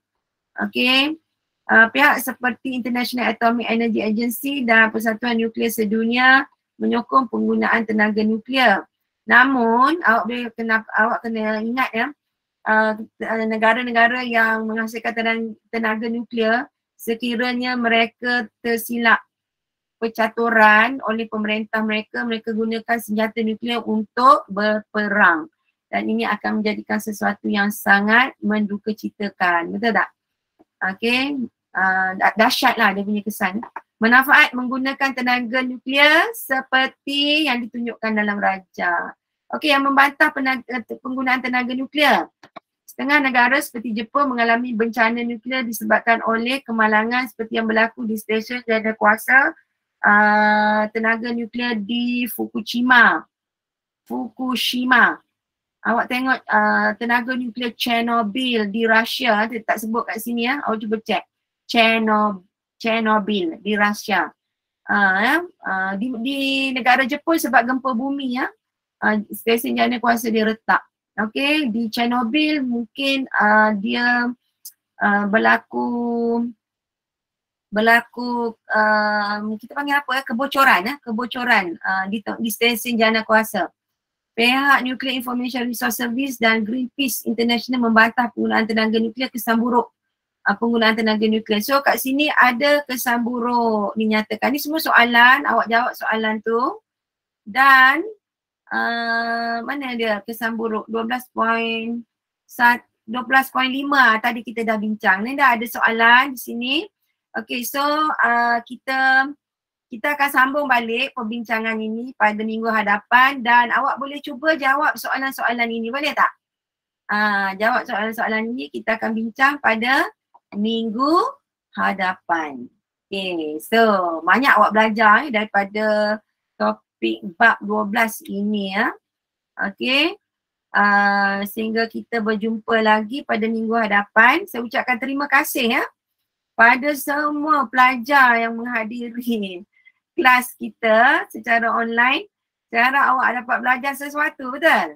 Okey. Pihak seperti International Atomic Energy Agency dan Persatuan Nuklear Sedunia menyokong penggunaan tenaga nuklear. Namun awak kena ingat ya, negara-negara yang menghasilkan tenaga nuklear sekiranya mereka tersilap percaturan oleh pemerintah mereka, mereka gunakan senjata nuklear untuk berperang. Dan ini akan menjadikan sesuatu yang sangat mendukacitakan. Betul tak? Okey, dahsyatlah dia punya kesan. Manfaat menggunakan tenaga nuklear seperti yang ditunjukkan dalam raja. Okey, yang membantah penggunaan tenaga nuklear. Setengah negara seperti Jepun mengalami bencana nuklear disebabkan oleh kemalangan seperti yang berlaku di stesen jadiankuasa tenaga nuklear di Fukushima. Awak tengok tenaga nuklear Chernobyl di Rusia, dia tak sebut kat sini ya. Awak cuba cek. Chernobyl di Rusia. Di negara Jepun sebab gempa bumi ya. Stesen jadiankuasa dia retak. Okey, di Chernobyl mungkin dia berlaku kita panggil apa ya, kebocoran di stesen jadiankuasa. Pihak Nuclear Information Resource Service dan Greenpeace International membantah penggunaan tenaga nuklear, kesan buruk penggunaan tenaga nuklear. So kat sini ada kesan buruk dinyatakan. Ni semua soalan, awak jawab soalan tu. Dan mana dia kesan buruk? 12.5 tadi kita dah bincang. Ni dah ada soalan di sini. Okay, so kita akan sambung balik perbincangan ini pada minggu hadapan dan awak boleh cuba jawab soalan-soalan ini, boleh tak? Jawab soalan-soalan ini kita akan bincang pada minggu hadapan. Okay, so banyak awak belajar daripada topik bab 12 ini ya. Okay, sehingga kita berjumpa lagi pada minggu hadapan. Saya ucapkan terima kasih ya pada semua pelajar yang menghadiri kelas kita secara online. Saya harap awak dapat belajar sesuatu, betul?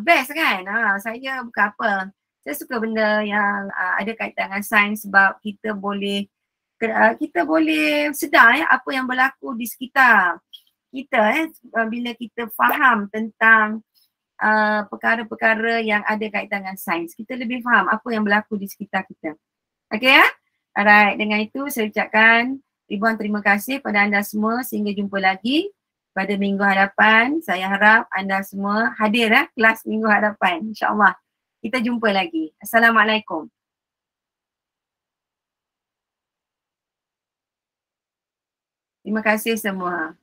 Best kan? Saya bukan apa. Saya suka benda yang ada kaitan dengan sains sebab kita boleh sedar ya apa yang berlaku di sekitar kita bila kita faham tentang perkara-perkara yang ada kaitan dengan sains. Kita lebih faham apa yang berlaku di sekitar kita. Okay ya? Alright, dengan itu saya ucapkan ribuan terima kasih pada anda semua sehingga jumpa lagi pada minggu hadapan. Saya harap anda semua hadir kelas minggu hadapan. InsyaAllah kita jumpa lagi. Assalamualaikum. Terima kasih semua.